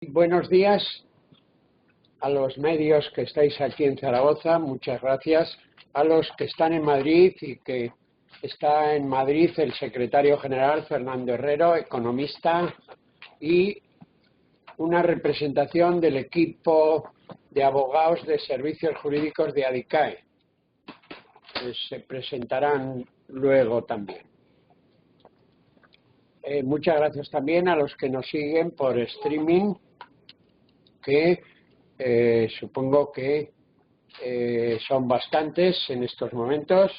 Buenos días a los medios que estáis aquí en Zaragoza, muchas gracias. A los que están en Madrid y que está en Madrid el secretario general Fernando Herrero, economista, y una representación del equipo de abogados de servicios jurídicos de ADICAE. Se presentarán luego también. Muchas gracias también a los que nos siguen por streaming, que supongo que son bastantes en estos momentos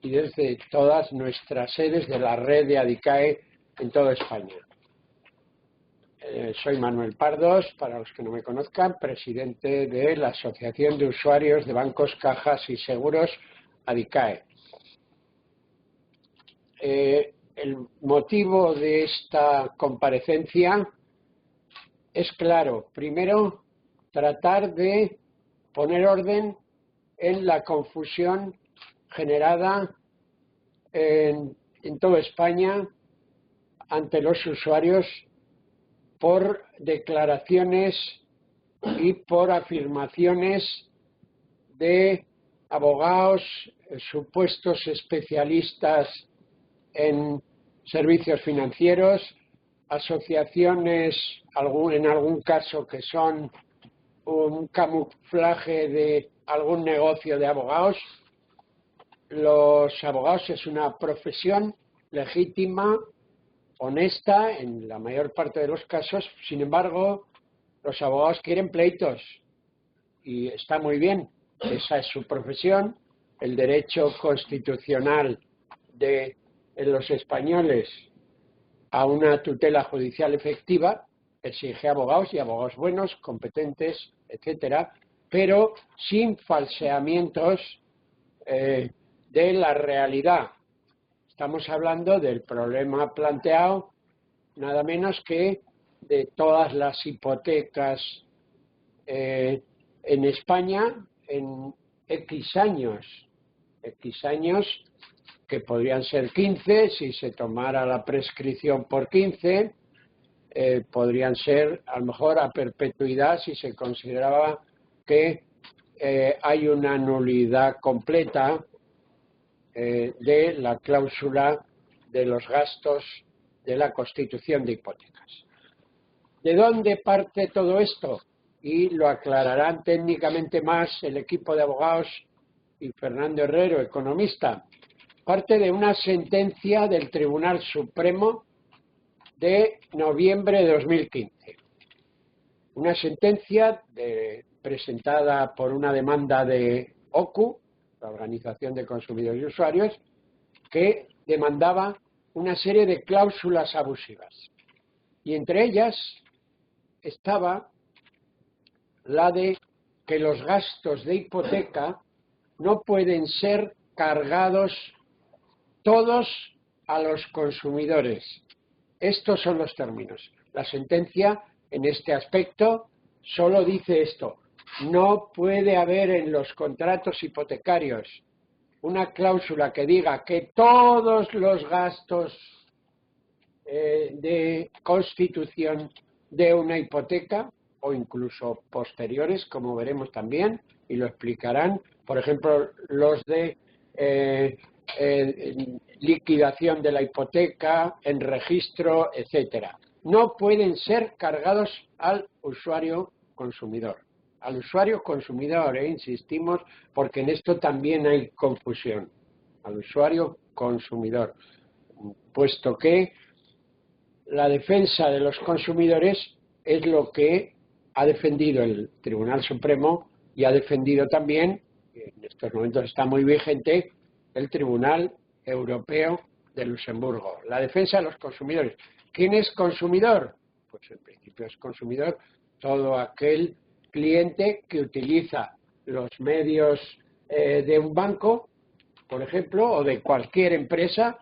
y desde todas nuestras sedes de la red de ADICAE en toda España. Soy Manuel Pardos, para los que no me conozcan, presidente de la Asociación de Usuarios de Bancos, Cajas y Seguros, ADICAE. El motivo de esta comparecencia es claro. Primero, tratar de poner orden en la confusión generada en toda España ante los usuarios por declaraciones y por afirmaciones de abogados, supuestos especialistas en servicios financieros, asociaciones, en algún caso que son un camuflaje de algún negocio de abogados. Los abogados es una profesión legítima, honesta en la mayor parte de los casos. Sin embargo, los abogados quieren pleitos y está muy bien, esa es su profesión. El derecho constitucional de los españoles a una tutela judicial efectiva exige abogados y abogados buenos, competentes, etcétera, pero sin falseamientos de la realidad. Estamos hablando del problema planteado nada menos que de todas las hipotecas en España en X años, que podrían ser 15 si se tomara la prescripción por 15, podrían ser a lo mejor a perpetuidad si se consideraba que hay una nulidad completa de la cláusula de los gastos de la constitución de hipotecas. ¿De dónde parte todo esto? Y lo aclararán técnicamente más el equipo de abogados y Fernando Herrero, economista. Parte de una sentencia del Tribunal Supremo de noviembre de 2015. Una sentencia presentada por una demanda de OCU, la Organización de Consumidores y Usuarios, que demandaba una serie de cláusulas abusivas. Y entre ellas estaba la de que los gastos de hipoteca no pueden ser cargados todos a los consumidores. Estos son los términos. La sentencia, en este aspecto, solo dice esto: no puede haber en los contratos hipotecarios una cláusula que diga que todos los gastos de constitución de una hipoteca, o incluso posteriores, como veremos también, y lo explicarán, por ejemplo, los de liquidación de la hipoteca, en registro, etcétera. No pueden ser cargados al usuario consumidor. Al usuario consumidor, insistimos, porque en esto también hay confusión. Al usuario consumidor, puesto que la defensa de los consumidores es lo que ha defendido el Tribunal Supremo y ha defendido también, en estos momentos está muy vigente, el Tribunal Europeo de Luxemburgo. La defensa de los consumidores. ¿Quién es consumidor? Pues en principio es consumidor todo aquel cliente que utiliza los medios de un banco, por ejemplo, o de cualquier empresa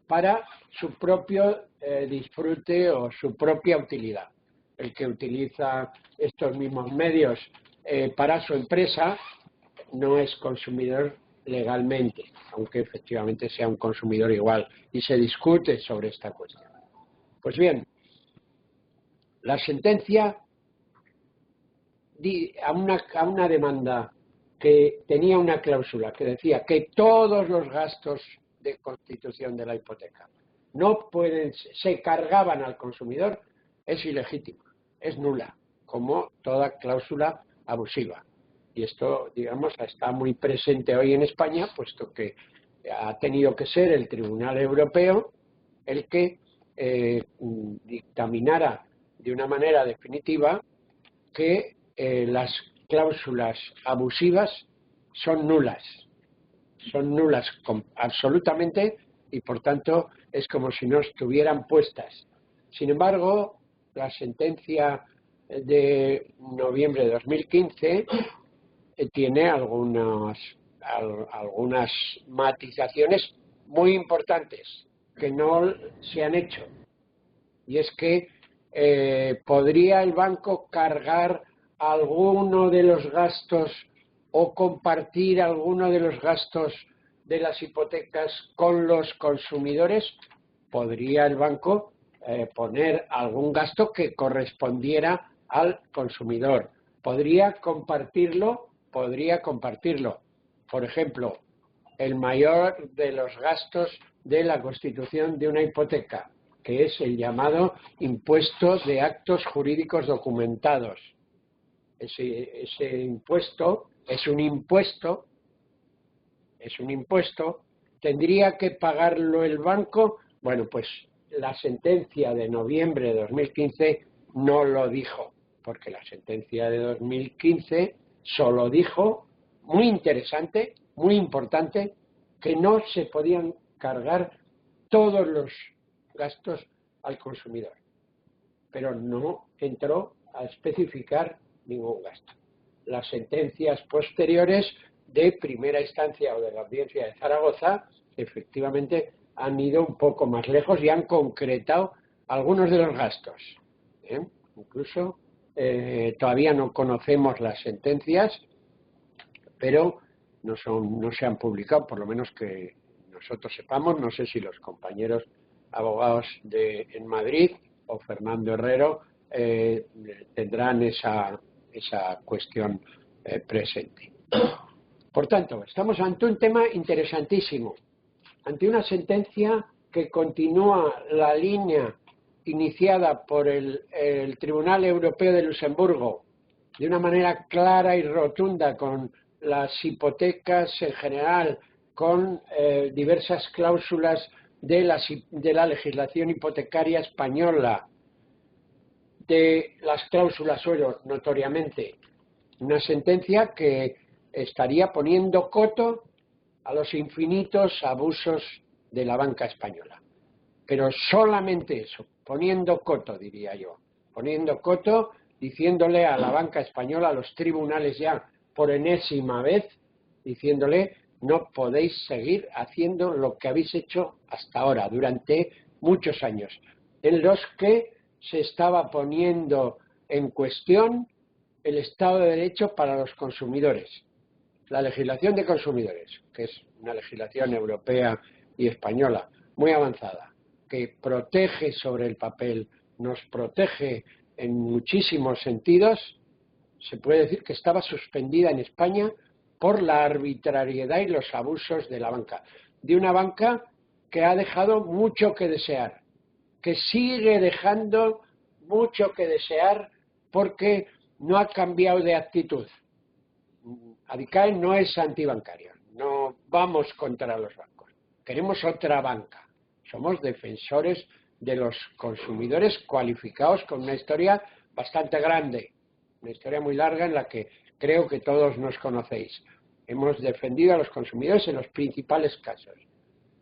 para su propio disfrute o su propia utilidad. El que utiliza estos mismos medios para su empresa no es consumidor legalmente, aunque efectivamente sea un consumidor igual, y se discute sobre esta cuestión. Pues bien, la sentencia a una demanda que tenía una cláusula que decía que todos los gastos de constitución de la hipoteca se cargaban al consumidor, es ilegítima, es nula, como toda cláusula abusiva. Y esto, digamos, está muy presente hoy en España, puesto que ha tenido que ser el Tribunal Europeo el que dictaminara de una manera definitiva que las cláusulas abusivas son nulas absolutamente, y por tanto es como si no estuvieran puestas. Sin embargo, la sentencia de noviembre de 2015 tiene algunas matizaciones muy importantes que no se han hecho, y es que ¿podría el banco cargar alguno de los gastos o compartir alguno de los gastos de las hipotecas con los consumidores? ¿Podría el banco poner algún gasto que correspondiera al consumidor? ¿Podría compartirlo? Podría compartirlo. Por ejemplo, el mayor de los gastos de la constitución de una hipoteca, que es el llamado impuesto de actos jurídicos documentados. Ese impuesto es un impuesto, ¿tendría que pagarlo el banco? Bueno, pues la sentencia de noviembre de 2015 no lo dijo, porque la sentencia de 2015 solo dijo, muy interesante, muy importante, que no se podían cargar todos los gastos al consumidor, pero no entró a especificar ningún gasto. Las sentencias posteriores de primera instancia o de la Audiencia de Zaragoza efectivamente han ido un poco más lejos y han concretado algunos de los gastos. Incluso todavía no conocemos las sentencias, pero no se han publicado, por lo menos que nosotros sepamos. No sé si los compañeros abogados en Madrid o Fernando Herrero tendrán esa cuestión presente. Por tanto, estamos ante un tema interesantísimo, ante una sentencia que continúa la línea iniciada por el Tribunal Europeo de Luxemburgo de una manera clara y rotunda con las hipotecas en general, con diversas cláusulas de la legislación hipotecaria española, de las cláusulas suelo, notoriamente. Una sentencia que estaría poniendo coto a los infinitos abusos de la banca española. Pero solamente eso, poniendo coto, diría yo. Poniendo coto, diciéndole a la banca española, a los tribunales ya por enésima vez, diciéndole: no podéis seguir haciendo lo que habéis hecho hasta ahora, durante muchos años, en los que se estaba poniendo en cuestión el Estado de Derecho para los consumidores. La legislación de consumidores, que es una legislación europea y española muy avanzada, que protege sobre el papel, nos protege en muchísimos sentidos, se puede decir que estaba suspendida en España por la arbitrariedad y los abusos de la banca. De una banca que ha dejado mucho que desear, que sigue dejando mucho que desear porque no ha cambiado de actitud. Adicae no es antibancaria, no vamos contra los bancos, queremos otra banca. Somos defensores de los consumidores cualificados con una historia bastante grande, una historia muy larga en la que creo que todos nos conocéis. Hemos defendido a los consumidores en los principales casos.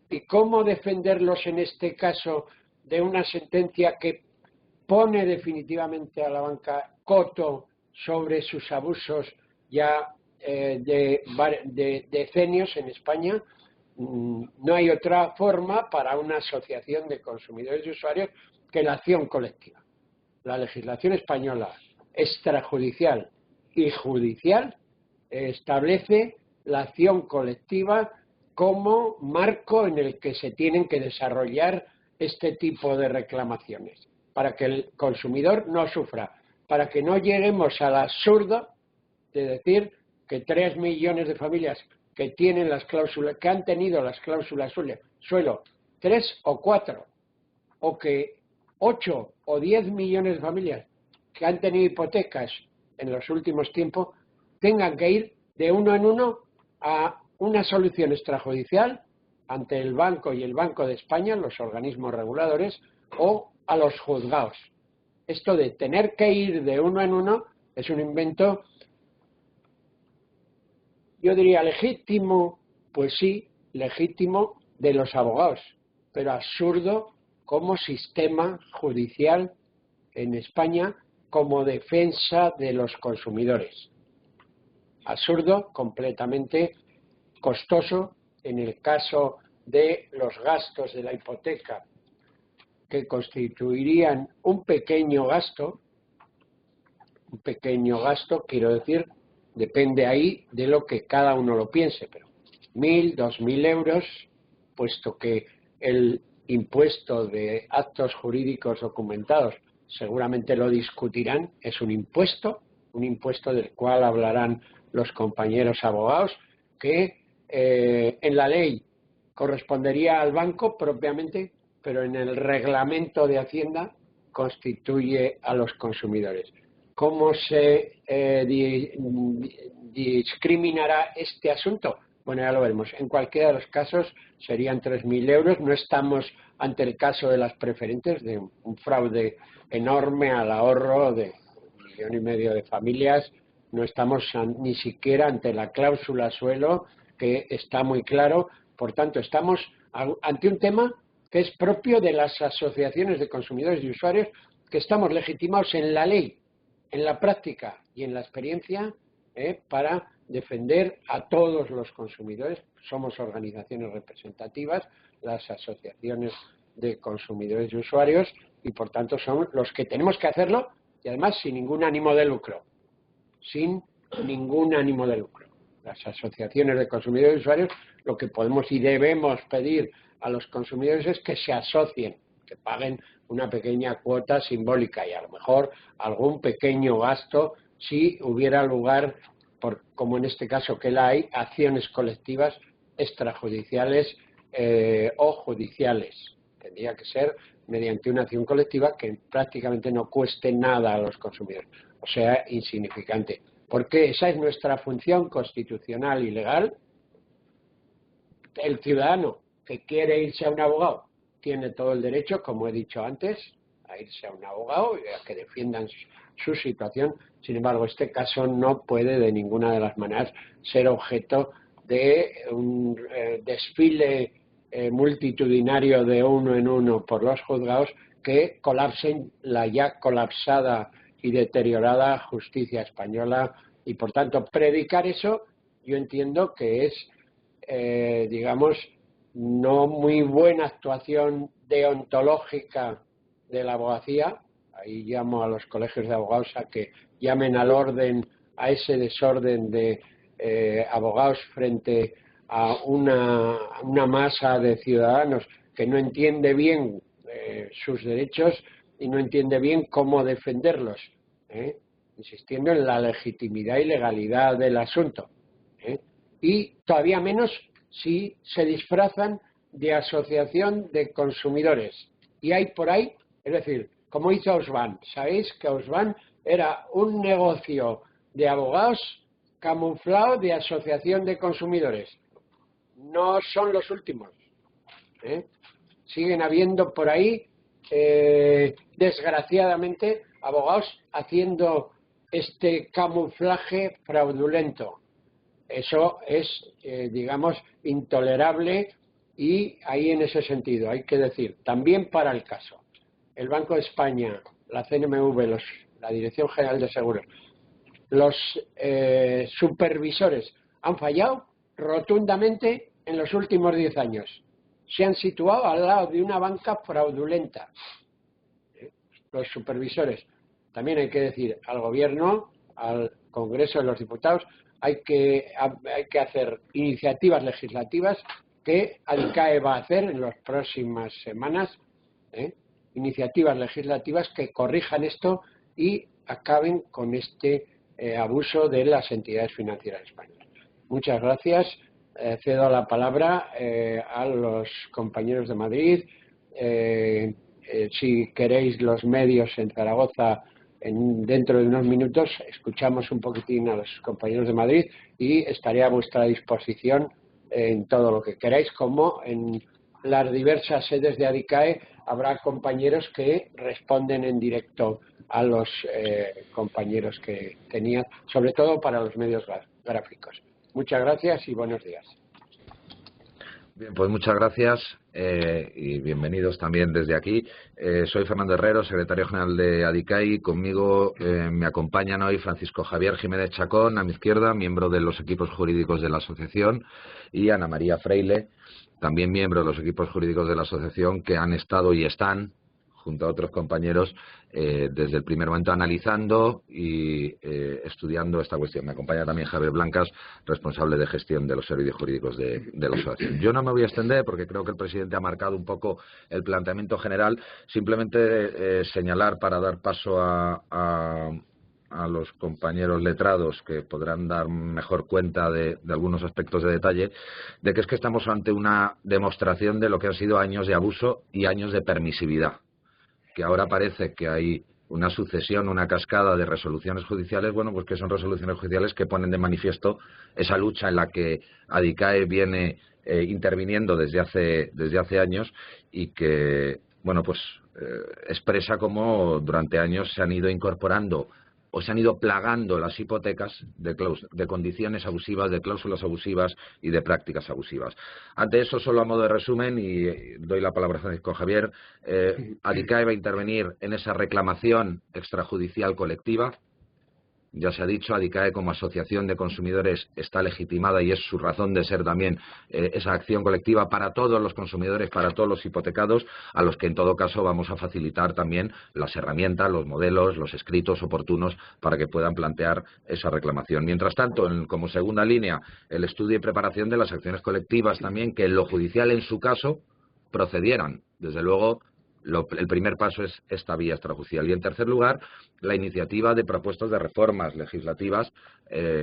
¿Y cómo defenderlos en este caso de una sentencia que pone definitivamente a la banca coto sobre sus abusos ya de decenios en España? No hay otra forma para una asociación de consumidores y usuarios que la acción colectiva. La legislación española extrajudicial y judicial establece la acción colectiva como marco en el que se tienen que desarrollar este tipo de reclamaciones, para que el consumidor no sufra para que no lleguemos al absurdo de decir que 3 millones de familias que tienen las cláusulas, que han tenido las cláusulas suelo, 3 o 4, o que 8 o 10 millones de familias que han tenido hipotecas en los últimos tiempos tengan que ir de uno en uno a una solución extrajudicial ante el banco y el Banco de España, los organismos reguladores, o a los juzgados. Esto de tener que ir de uno en uno es un invento, yo diría legítimo, pues sí, legítimo de los abogados, pero absurdo como sistema judicial en España como defensa de los consumidores. Absurdo, completamente costoso en el caso de los gastos de la hipoteca, que constituirían un pequeño gasto, quiero decir, depende ahí de lo que cada uno lo piense, pero 1.000, 2.000 euros, puesto que el impuesto de actos jurídicos documentados seguramente lo discutirán, es un impuesto del cual hablarán los compañeros abogados, que en la ley correspondería al banco propiamente, pero en el reglamento de Hacienda constituye a los consumidores. ¿Cómo se discriminará este asunto? Bueno, ya lo veremos. En cualquiera de los casos serían 3.000 euros. No estamos ante el caso de las preferentes, de un fraude enorme al ahorro de 1,5 millones de familias. No estamos ni siquiera ante la cláusula suelo, que está muy claro. Por tanto, estamos ante un tema que es propio de las asociaciones de consumidores y usuarios, que estamos legitimados en la ley, en la práctica y en la experiencia para defender a todos los consumidores. Somos organizaciones representativas, las asociaciones de consumidores y usuarios, y por tanto son los que tenemos que hacerlo, y además sin ningún ánimo de lucro. Sin ningún ánimo de lucro. Las asociaciones de consumidores y usuarios, lo que podemos y debemos pedir a los consumidores es que se asocien, que paguen una pequeña cuota simbólica y a lo mejor algún pequeño gasto si hubiera lugar, como en este caso que la hay, acciones colectivas extrajudiciales o judiciales. Tendría que ser mediante una acción colectiva que prácticamente no cueste nada a los consumidores, o sea, insignificante. Porque esa es nuestra función constitucional y legal. El ciudadano que quiere irse a un abogado tiene todo el derecho, como he dicho antes, a irse a un abogado y a que defiendan su situación. Sin embargo, este caso no puede de ninguna de las maneras ser objeto de un desfile multitudinario de uno en uno por los juzgados que colapsen la ya colapsada y deteriorada justicia española. Y por tanto, predicar eso yo entiendo que es, digamos, no muy buena actuación deontológica de la abogacía. Ahí llamo a los colegios de abogados a que llamen al orden, a ese desorden de abogados frente a una masa de ciudadanos que no entiende bien sus derechos y no entiende bien cómo defenderlos, insistiendo en la legitimidad y legalidad del asunto, y todavía menos si se disfrazan de asociación de consumidores. Y hay por ahí, es decir, como hizo Ausban. Sabéis que Ausban era un negocio de abogados camuflado de asociación de consumidores. No son los últimos. Siguen habiendo por ahí, desgraciadamente, abogados haciendo este camuflaje fraudulento. Eso es, digamos, intolerable, y ahí en ese sentido hay que decir, también para el caso, el Banco de España, la CNMV, la Dirección General de Seguros, los supervisores han fallado rotundamente en los últimos 10 años. Se han situado al lado de una banca fraudulenta. Los supervisores, también hay que decir, al Gobierno, al Congreso de los Diputados, hay que hacer iniciativas legislativas que ADICAE va a hacer en las próximas semanas, iniciativas legislativas que corrijan esto y acaben con este abuso de las entidades financieras españolas. Muchas gracias. Cedo la palabra a los compañeros de Madrid. Si queréis los medios en Zaragoza, dentro de unos minutos escuchamos un poquitín a los compañeros de Madrid y estaré a vuestra disposición en todo lo que queráis, como en las diversas sedes de ADICAE habrá compañeros que responden en directo a los compañeros que tenían, sobre todo para los medios gráficos. Muchas gracias y buenos días. Bien, pues muchas gracias y bienvenidos también desde aquí. Soy Fernando Herrero, secretario general de ADICAE. Conmigo me acompañan hoy Francisco Javier Jiménez Chacón, a mi izquierda, miembro de los equipos jurídicos de la asociación, y Ana María Freile, también miembro de los equipos jurídicos de la asociación, que han estado y están, junto a otros compañeros, desde el primer momento analizando y estudiando esta cuestión. Me acompaña también Javier Blancas, responsable de gestión de los servicios jurídicos de la asociación. Yo no me voy a extender porque creo que el presidente ha marcado un poco el planteamiento general. Simplemente señalar, para dar paso a los compañeros letrados, que podrán dar mejor cuenta de algunos aspectos de detalle, de que es que estamos ante una demostración de lo que han sido años de abuso y años de permisividad, que ahora parece que hay una sucesión, una cascada de resoluciones judiciales, bueno, pues que son resoluciones judiciales que ponen de manifiesto esa lucha en la que ADICAE viene interviniendo desde hace años, y que, bueno, pues expresa cómo durante años se han ido incorporando o se han ido plagando las hipotecas de condiciones abusivas, de cláusulas abusivas y de prácticas abusivas. Ante eso, solo a modo de resumen, y doy la palabra a Francisco Javier, ADICAE va a intervenir en esa reclamación extrajudicial colectiva. Ya se ha dicho, ADICAE como asociación de consumidores está legitimada y es su razón de ser también esa acción colectiva para todos los consumidores, para todos los hipotecados, a los que en todo caso vamos a facilitar también las herramientas, los modelos, los escritos oportunos para que puedan plantear esa reclamación. Mientras tanto, como segunda línea, el estudio y preparación de las acciones colectivas también, que en lo judicial en su caso procedieran. Desde luego, el primer paso es esta vía extrajudicial. Y en tercer lugar, la iniciativa de propuestas de reformas legislativas,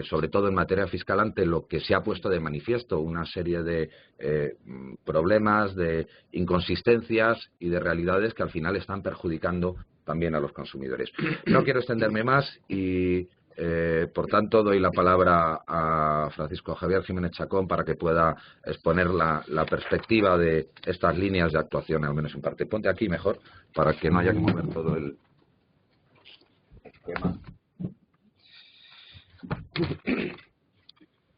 sobre todo en materia fiscal, ante lo que se ha puesto de manifiesto una serie de problemas, de inconsistencias y de realidades que al final están perjudicando también a los consumidores. No quiero extenderme más y por tanto, doy la palabra a Francisco Javier Jiménez Chacón para que pueda exponer la perspectiva de estas líneas de actuación, al menos en parte. Ponte aquí mejor, para que no haya que mover todo el esquema.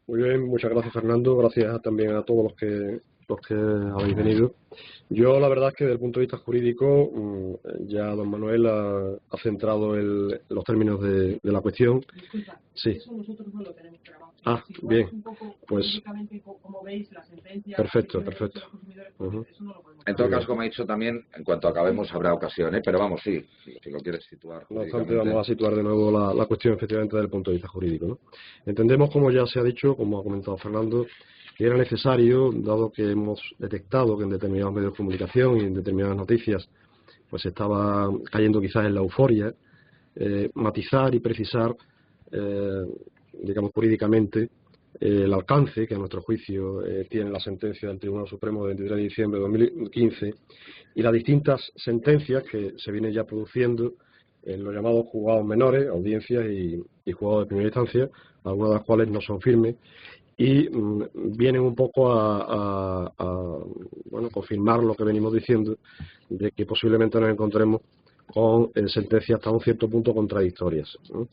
Muy bien, muchas gracias, Fernando. Gracias también a todos los que habéis venido. Yo, la verdad es que desde el punto de vista jurídico, ya don Manuel ha centrado los términos de la cuestión. Disculpa, sí. Eso nosotros no lo tenemos grabado. Bien. Un poco pues como veis, la sentencia. Perfecto. Eso no lo podemos en todo caso, como he dicho también, en cuanto acabemos habrá ocasión, pero vamos, sí, si lo quieres situar. No obstante, vamos a situar de nuevo la cuestión efectivamente desde el punto de vista jurídico, ¿no? Entendemos, como ya se ha dicho, como ha comentado Fernando, que era necesario, dado que hemos detectado que en determinados medios de comunicación y en determinadas noticias pues estaba cayendo quizás en la euforia, matizar y precisar, digamos, jurídicamente el alcance que a nuestro juicio tiene la sentencia del Tribunal Supremo de 23 de diciembre de 2015 y las distintas sentencias que se vienen ya produciendo en los llamados juzgados menores, audiencias y juzgados de primera instancia, algunas de las cuales no son firmes, y vienen un poco a confirmar lo que venimos diciendo, de que posiblemente nos encontremos con sentencias hasta un cierto punto contradictorias, ¿no?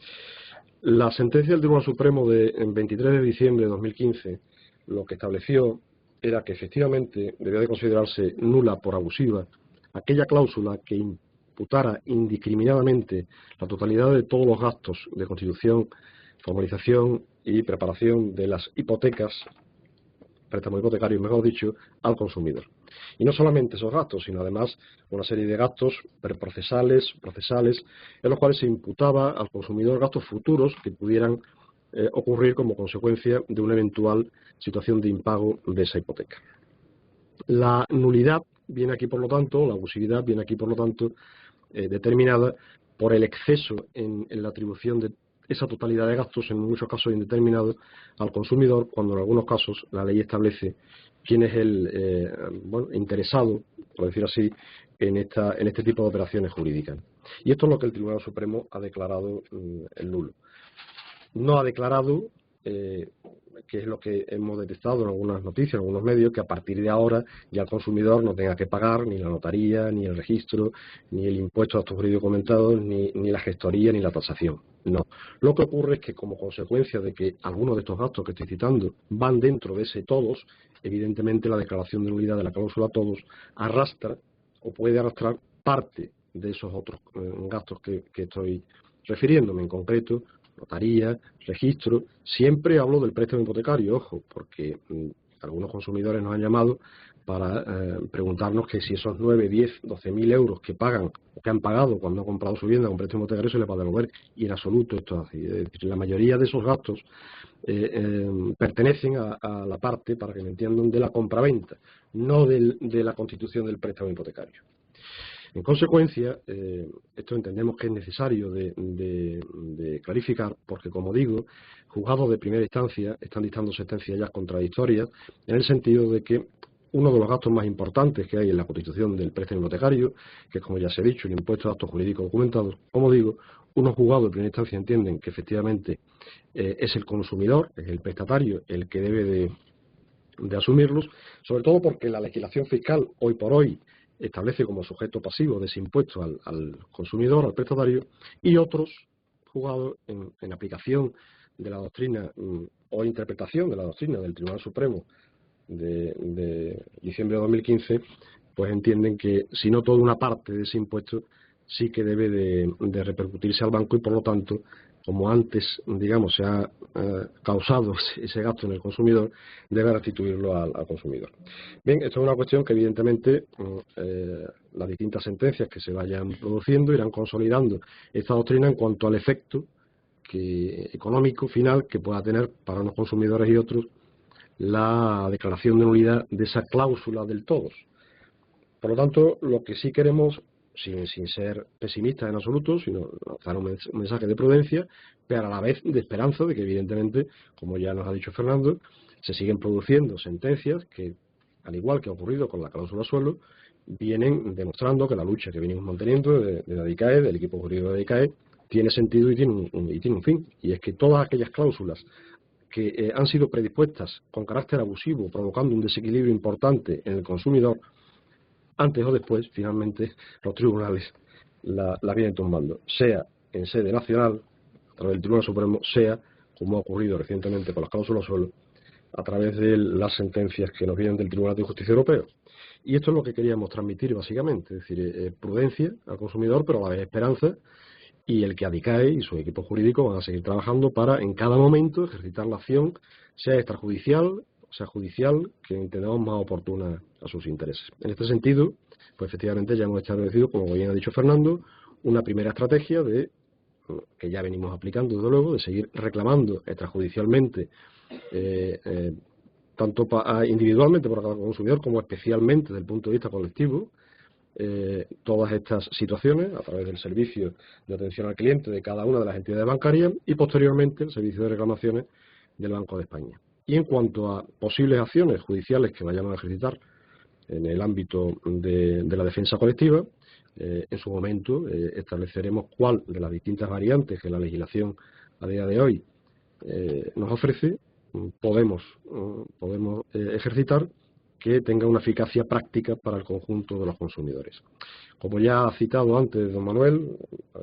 La sentencia del Tribunal Supremo de 23 de diciembre de 2015 lo que estableció era que efectivamente debía de considerarse nula por abusiva aquella cláusula que imputara indiscriminadamente la totalidad de todos los gastos de constitución, formalización y preparación de las hipotecas, préstamos hipotecarios, mejor dicho, al consumidor. Y no solamente esos gastos, sino además una serie de gastos procesales, en los cuales se imputaba al consumidor gastos futuros que pudieran ocurrir como consecuencia de una eventual situación de impago de esa hipoteca. La nulidad viene aquí, por lo tanto, la abusividad viene aquí, por lo tanto, determinada por el exceso en la atribución de esa totalidad de gastos, en muchos casos indeterminados, al consumidor, cuando en algunos casos la ley establece quién es el interesado, por decir así, en este tipo de operaciones jurídicas. Y esto es lo que el Tribunal Supremo ha declarado el nulo. No ha declarado, que es lo que hemos detectado en algunas noticias, en algunos medios, que a partir de ahora ya el consumidor no tenga que pagar ni la notaría, ni el registro, ni el impuesto a actos jurídicos comentados, ni la gestoría, ni la tasación. No. Lo que ocurre es que, como consecuencia de que algunos de estos gastos que estoy citando van dentro de ese todos, evidentemente la declaración de nulidad de la cláusula todos arrastra o puede arrastrar parte de esos otros gastos que estoy refiriéndome, en concreto notaría, registro. Siempre hablo del préstamo hipotecario, ojo, porque algunos consumidores nos han llamado para preguntarnos que si esos 9, 10, 12.000 euros que pagan o que han pagado cuando han comprado su vivienda con préstamo hipotecario se les va a devolver, y en absoluto esto es así. Es decir, la mayoría de esos gastos pertenecen a la parte, para que me entiendan, de la compraventa, no de la constitución del préstamo hipotecario. En consecuencia, esto entendemos que es necesario de clarificar, porque, como digo, juzgados de primera instancia están dictando sentencias ya contradictorias, en el sentido de que uno de los gastos más importantes que hay en la constitución del préstamo hipotecario, que es, como ya se ha dicho, el impuesto de actos jurídicos documentados, como digo, unos juzgados de primera instancia entienden que efectivamente es el consumidor, es el prestatario, el que debe de asumirlos, sobre todo porque la legislación fiscal hoy por hoy establece como sujeto pasivo de ese impuesto al consumidor, al prestatario, y otros juzgados en aplicación de la doctrina o interpretación de la doctrina del Tribunal Supremo de diciembre de 2015, pues entienden que si no toda una parte de ese impuesto sí que debe de repercutirse al banco, y por lo tanto, como antes, digamos, se ha causado ese gasto en el consumidor, debe restituirlo al consumidor. Bien, esto es una cuestión que evidentemente las distintas sentencias que se vayan produciendo irán consolidando esta doctrina en cuanto al efecto económico final que pueda tener para unos consumidores y otros la declaración de nulidad de esa cláusula del todos. Por lo tanto, lo que sí queremos, sin ser pesimistas en absoluto, sino lanzar un mensaje de prudencia, pero a la vez de esperanza de que, evidentemente, como ya nos ha dicho Fernando, se siguen produciendo sentencias que, al igual que ha ocurrido con la cláusula suelo, vienen demostrando que la lucha que venimos manteniendo de la ADICAE, del equipo jurídico de la ADICAE, tiene sentido y tiene un fin. Y es que todas aquellas cláusulas que han sido predispuestas con carácter abusivo, provocando un desequilibrio importante en el consumidor, antes o después, finalmente, los tribunales la vienen tumbando, sea en sede nacional, a través del Tribunal Supremo, sea, como ha ocurrido recientemente con las cláusulas suelo, a través de las sentencias que nos vienen del Tribunal de Justicia Europeo. Y esto es lo que queríamos transmitir, básicamente, es decir, prudencia al consumidor, pero a la vez esperanza, y el que ADICAE y su equipo jurídico van a seguir trabajando para, en cada momento, ejercitar la acción, sea extrajudicial, sea judicial, que entendamos más oportuna a sus intereses. En este sentido, pues efectivamente ya hemos establecido, como bien ha dicho Fernando, una primera estrategia que ya venimos aplicando, desde luego, de seguir reclamando extrajudicialmente, tanto individualmente por cada consumidor como especialmente desde el punto de vista colectivo, todas estas situaciones a través del servicio de atención al cliente de cada una de las entidades bancarias y posteriormente el servicio de reclamaciones del Banco de España. Y en cuanto a posibles acciones judiciales que vayamos a ejercitar en el ámbito de la defensa colectiva, en su momento estableceremos cuál de las distintas variantes que la legislación a día de hoy nos ofrece podemos ejercitar que tenga una eficacia práctica para el conjunto de los consumidores. Como ya ha citado antes don Manuel,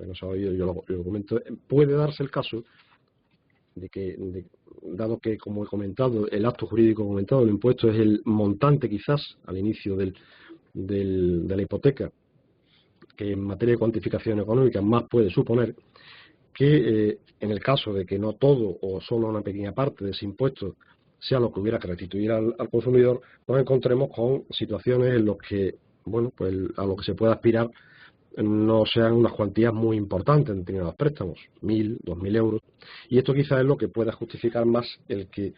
no se ha oído, yo lo comento, puede darse el caso de que, dado que, como he comentado, el acto jurídico comentado, el impuesto es el montante quizás al inicio de la hipoteca, que en materia de cuantificación económica más puede suponer, que en el caso de que no todo o solo una pequeña parte de ese impuesto sea lo que hubiera que restituir al consumidor, nos encontremos con situaciones en las que, bueno, pues a lo que se puede aspirar no sean unas cuantías muy importantes en determinados préstamos, 1.000, 2.000 euros, y esto quizás es lo que pueda justificar más el que,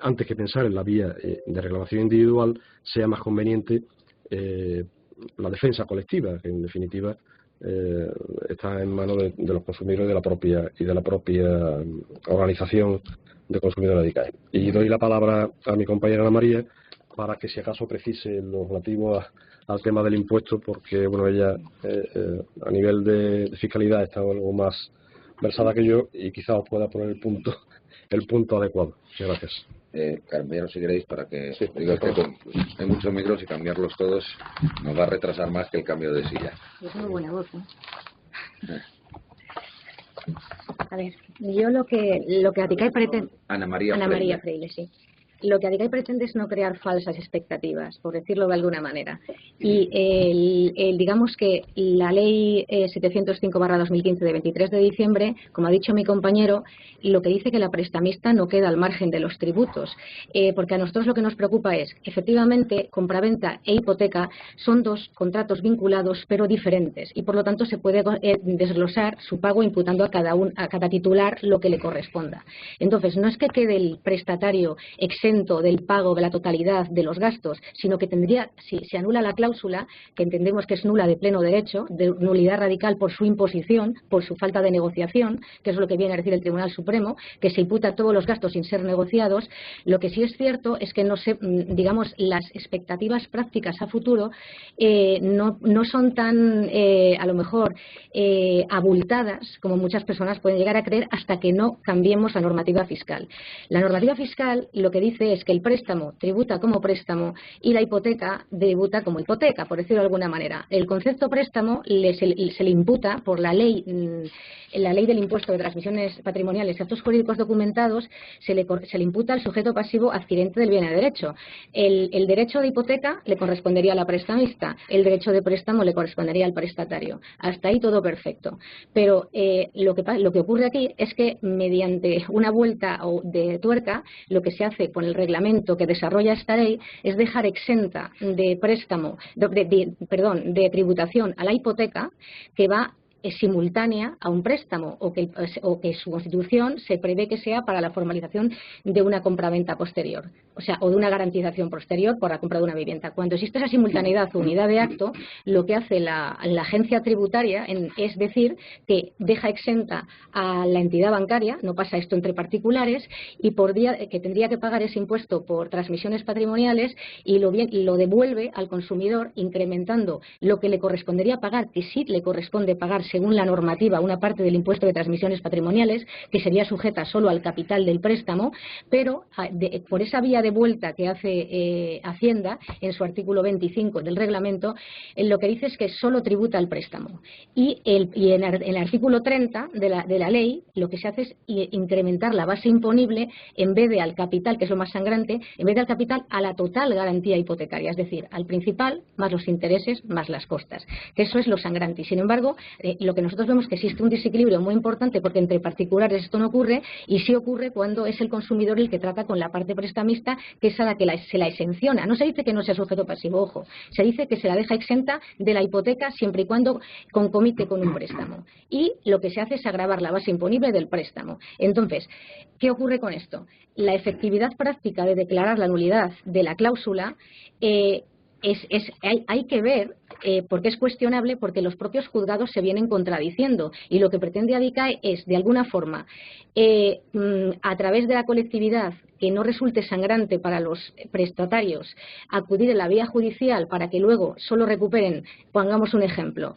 antes que pensar en la vía de reclamación individual, sea más conveniente la defensa colectiva, que en definitiva está en manos de los consumidores y de la propia organización de consumidores de ICAE. Y doy la palabra a mi compañera Ana María para que si acaso precise lo relativo al tema del impuesto, porque bueno, ella a nivel de fiscalidad está algo más versada que yo y quizás os pueda poner el punto adecuado. Muchas gracias. Cambiaros si queréis para que... Sí, digo, es que hay muchos micros y cambiarlos todos nos va a retrasar más que el cambio de silla. Es muy buena voz, ¿no? A ver, yo lo que ADICAE pretende... Ana María Freire, sí. Lo que ADICAE pretende es no crear falsas expectativas, por decirlo de alguna manera. Y digamos que la ley 705/2015 de 23 de diciembre, como ha dicho mi compañero, lo que dice que la prestamista no queda al margen de los tributos, porque a nosotros lo que nos preocupa es, efectivamente, compraventa e hipoteca son dos contratos vinculados pero diferentes y por lo tanto se puede desglosar su pago imputando a cada titular lo que le corresponda. Entonces, no es que quede el prestatario exento del pago de la totalidad de los gastos, sino que tendría, si se anula la cláusula, que entendemos que es nula de pleno derecho, de nulidad radical por su imposición, por su falta de negociación, que es lo que viene a decir el Tribunal Supremo, que se imputa todos los gastos sin ser negociados. Lo que sí es cierto es que digamos, las expectativas prácticas a futuro no son tan, a lo mejor, abultadas como muchas personas pueden llegar a creer hasta que no cambiemos la normativa fiscal. La normativa fiscal lo que dice es que el préstamo tributa como préstamo y la hipoteca tributa como hipoteca, por decirlo de alguna manera. El concepto préstamo se le imputa por la ley del impuesto de transmisiones patrimoniales y actos jurídicos documentados, se le imputa al sujeto pasivo adquirente del bien de derecho. El derecho de hipoteca le correspondería a la prestamista, el derecho de préstamo le correspondería al prestatario. Hasta ahí todo perfecto. Pero lo que ocurre aquí es que mediante una vuelta de tuerca, lo que se hace con el reglamento que desarrolla esta ley es dejar exenta de de tributación a la hipoteca que va simultánea a un préstamo o que su constitución se prevé que sea para la formalización de una compraventa posterior, o de una garantización posterior por la compra de una vivienda. Cuando existe esa simultaneidad o unidad de acto, lo que hace la agencia tributaria es decir que deja exenta a la entidad bancaria, no pasa esto entre particulares, y que tendría que pagar ese impuesto por transmisiones patrimoniales y lo devuelve al consumidor incrementando lo que le correspondería pagar, que sí le corresponde pagar según la normativa una parte del impuesto de transmisiones patrimoniales, que sería sujeta solo al capital del préstamo, pero por esa vía de vuelta que hace Hacienda en su artículo 25 del reglamento, lo que dice es que solo tributa al préstamo. Y en el artículo 30 de la ley lo que se hace es incrementar la base imponible en vez de al capital, que es lo más sangrante, en vez de al capital a la total garantía hipotecaria, es decir, al principal más los intereses más las costas, que eso es lo sangrante. Y sin embargo, lo que nosotros vemos es que existe un desequilibrio muy importante porque entre particulares esto no ocurre y sí ocurre cuando es el consumidor el que trata con la parte prestamista, que es a la que se la exenciona. No se dice que no sea sujeto pasivo, ojo, se dice que se la deja exenta de la hipoteca siempre y cuando concomite con un préstamo. Y lo que se hace es agravar la base imponible del préstamo. Entonces, ¿qué ocurre con esto? La efectividad práctica de declarar la nulidad de la cláusula hay que ver porque es cuestionable, porque los propios juzgados se vienen contradiciendo y lo que pretende ADICAE es, de alguna forma, a través de la colectividad que no resulte sangrante para los prestatarios, acudir a la vía judicial para que luego solo recuperen, pongamos un ejemplo,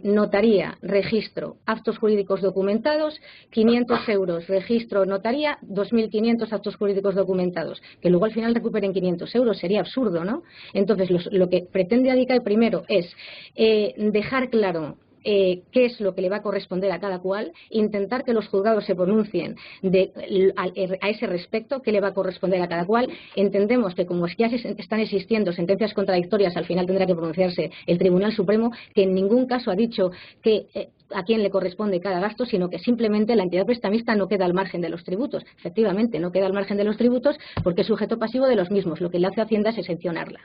notaría, registro, actos jurídicos documentados, 500 euros, registro, notaría, 2.500 actos jurídicos documentados, que luego al final recuperen 500 euros, sería absurdo, ¿no? Entonces, lo que pretende ADICAE primero es dejar claro qué es lo que le va a corresponder a cada cual, intentar que los juzgados se pronuncien a ese respecto, qué le va a corresponder a cada cual. Entendemos que como ya están existiendo sentencias contradictorias, al final tendrá que pronunciarse el Tribunal Supremo, que en ningún caso ha dicho que a quién le corresponde cada gasto, sino que simplemente la entidad prestamista no queda al margen de los tributos. Efectivamente, no queda al margen de los tributos porque es sujeto pasivo de los mismos. Lo que le hace a Hacienda es exencionarla.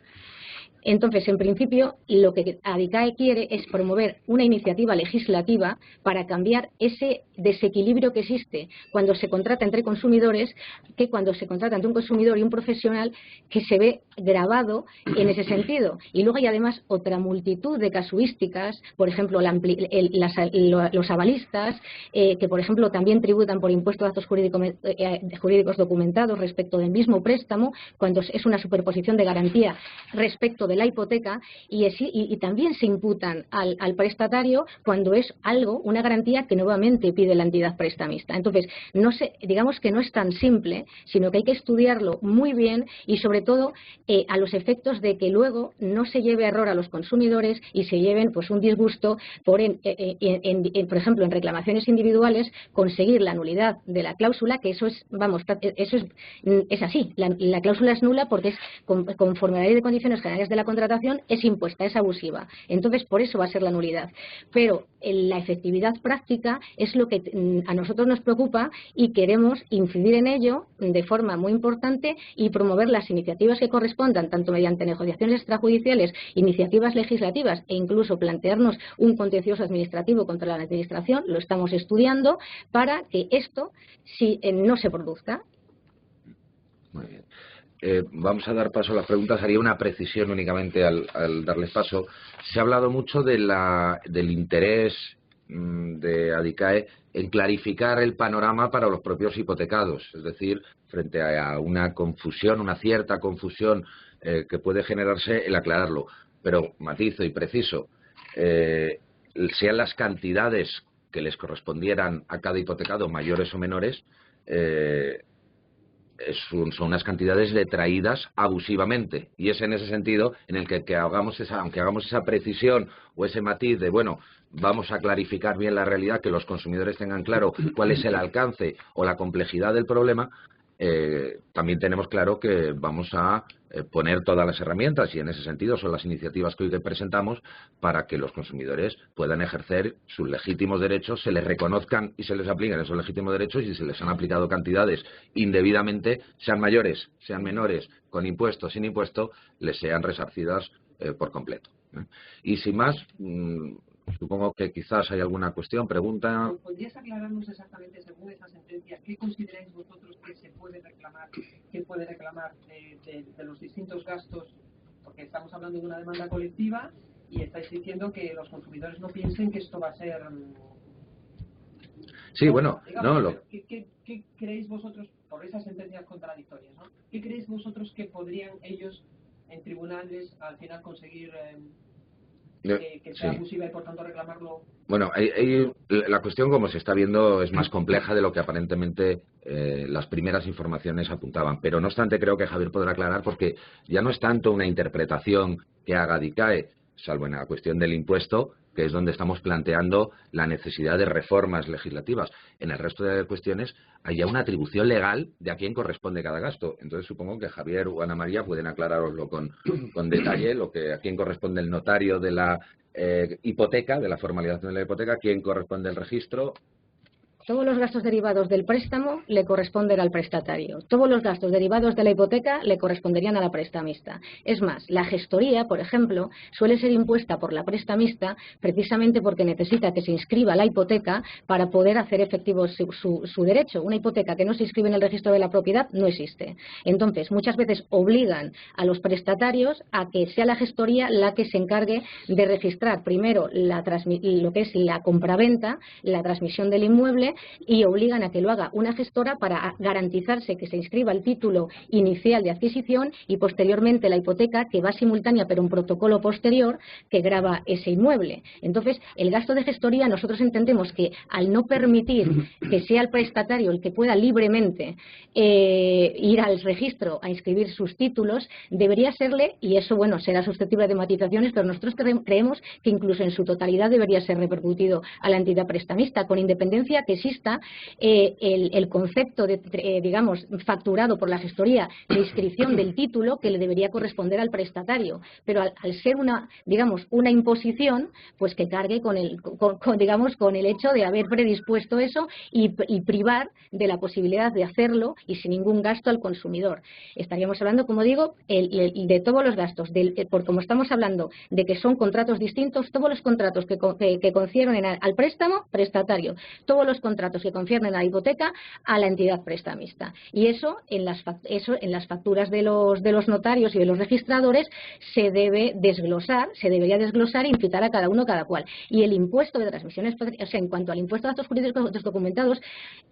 Entonces, en principio, lo que ADICAE quiere es promover una iniciativa legislativa para cambiar ese desequilibrio que existe cuando se contrata entre consumidores, que cuando se contrata entre un consumidor y un profesional, que se ve grabado en ese sentido. Y luego hay además otra multitud de casuísticas, por ejemplo, los avalistas, que por ejemplo también tributan por impuesto de actos jurídicos documentados respecto del mismo préstamo, cuando es una superposición de garantía respecto de la hipoteca, y también se imputan al prestatario cuando es una garantía que nuevamente pide la entidad prestamista. Entonces, digamos que no es tan simple, sino que hay que estudiarlo muy bien y sobre todo a los efectos de que luego no se lleve error a los consumidores y se lleven pues un disgusto por ejemplo, en reclamaciones individuales, conseguir la nulidad de la cláusula, que eso es así. La cláusula es nula porque es conforme a la Ley de Condiciones Generales de la Contratación, es impuesta, es abusiva. Entonces, por eso va a ser la nulidad. Pero la efectividad práctica es lo que a nosotros nos preocupa y queremos incidir en ello de forma muy importante y promover las iniciativas que correspondan, tanto mediante negociaciones extrajudiciales, iniciativas legislativas e incluso plantearnos un contencioso administrativo contra la Administración. Lo estamos estudiando para que esto no se produzca. Muy bien. Vamos a dar paso a las preguntas. Haría una precisión únicamente al darles paso. Se ha hablado mucho del interés de ADICAE en clarificar el panorama para los propios hipotecados, es decir, frente a una confusión, una cierta confusión que puede generarse, el aclararlo. Pero matizo y preciso, sean las cantidades que les correspondieran a cada hipotecado, mayores o menores, son unas cantidades detraídas abusivamente, y es en ese sentido en el que aunque hagamos esa precisión o ese matiz de, bueno, vamos a clarificar bien la realidad, que los consumidores tengan claro cuál es el alcance o la complejidad del problema, también tenemos claro que vamos a poner todas las herramientas, y en ese sentido son las iniciativas que hoy presentamos, para que los consumidores puedan ejercer sus legítimos derechos, se les reconozcan y se les apliquen esos legítimos derechos, y si se les han aplicado cantidades indebidamente, sean mayores, sean menores, con impuesto, sin impuesto, les sean resarcidas por completo. Y sin más, supongo que quizás hay alguna cuestión, pregunta. ¿Podrías aclararnos exactamente, según esa sentencia, qué consideráis vosotros que se puede reclamar, de los distintos gastos? Porque estamos hablando de una demanda colectiva y estáis diciendo que los consumidores no piensen que esto va a ser... Sí, bueno, digamos, no. ¿Qué creéis vosotros, por esas sentencias contradictorias, ¿no? ¿Qué creéis vosotros que podrían ellos en tribunales al final conseguir... que sea abusiva y por tanto reclamarlo? Bueno, la cuestión, como se está viendo, es más compleja de lo que aparentemente las primeras informaciones apuntaban, pero no obstante creo que Javier podrá aclarar, porque ya no es tanto una interpretación que haga ADICAE, salvo en la cuestión del impuesto, que es donde estamos planteando la necesidad de reformas legislativas. En el resto de cuestiones hay ya una atribución legal de a quién corresponde cada gasto. Entonces supongo que Javier o Ana María pueden aclararoslo con detalle, a quién corresponde el notario de la hipoteca, de la formalización de la hipoteca, a quién corresponde el registro. Todos los gastos derivados del préstamo le corresponden al prestatario. Todos los gastos derivados de la hipoteca le corresponderían a la prestamista. Es más, la gestoría, por ejemplo, suele ser impuesta por la prestamista precisamente porque necesita que se inscriba la hipoteca para poder hacer efectivo su derecho. Una hipoteca que no se inscribe en el registro de la propiedad no existe. Entonces, muchas veces obligan a los prestatarios a que sea la gestoría la que se encargue de registrar primero lo que es la compraventa, la transmisión del inmueble, y obligan a que lo haga una gestora para garantizarse que se inscriba el título inicial de adquisición y posteriormente la hipoteca, que va simultánea pero un protocolo posterior que grava ese inmueble. Entonces, el gasto de gestoría, nosotros entendemos que al no permitir que sea el prestatario el que pueda libremente ir al registro a inscribir sus títulos, debería serle, y eso bueno será susceptible de matizaciones, pero nosotros creemos que incluso en su totalidad debería ser repercutido a la entidad prestamista, con independencia que exista el concepto de, digamos, facturado por la gestoría de inscripción del título que le debería corresponder al prestatario, pero al ser una, digamos, una imposición, pues que cargue digamos, con el hecho de haber predispuesto eso y privar de la posibilidad de hacerlo y sin ningún gasto al consumidor. Estaríamos hablando, como digo, de todos los gastos, por como estamos hablando de que son contratos distintos, todos los contratos que conciernen al préstamo, prestatario, todos los contratos que conciernen a la hipoteca, a la entidad prestamista. Y eso en las facturas de los notarios y de los registradores se debe desglosar, se debería desglosar e imputar a cada uno cada cual. Y el impuesto de transmisiones, o sea, en cuanto al impuesto de actos jurídicos documentados,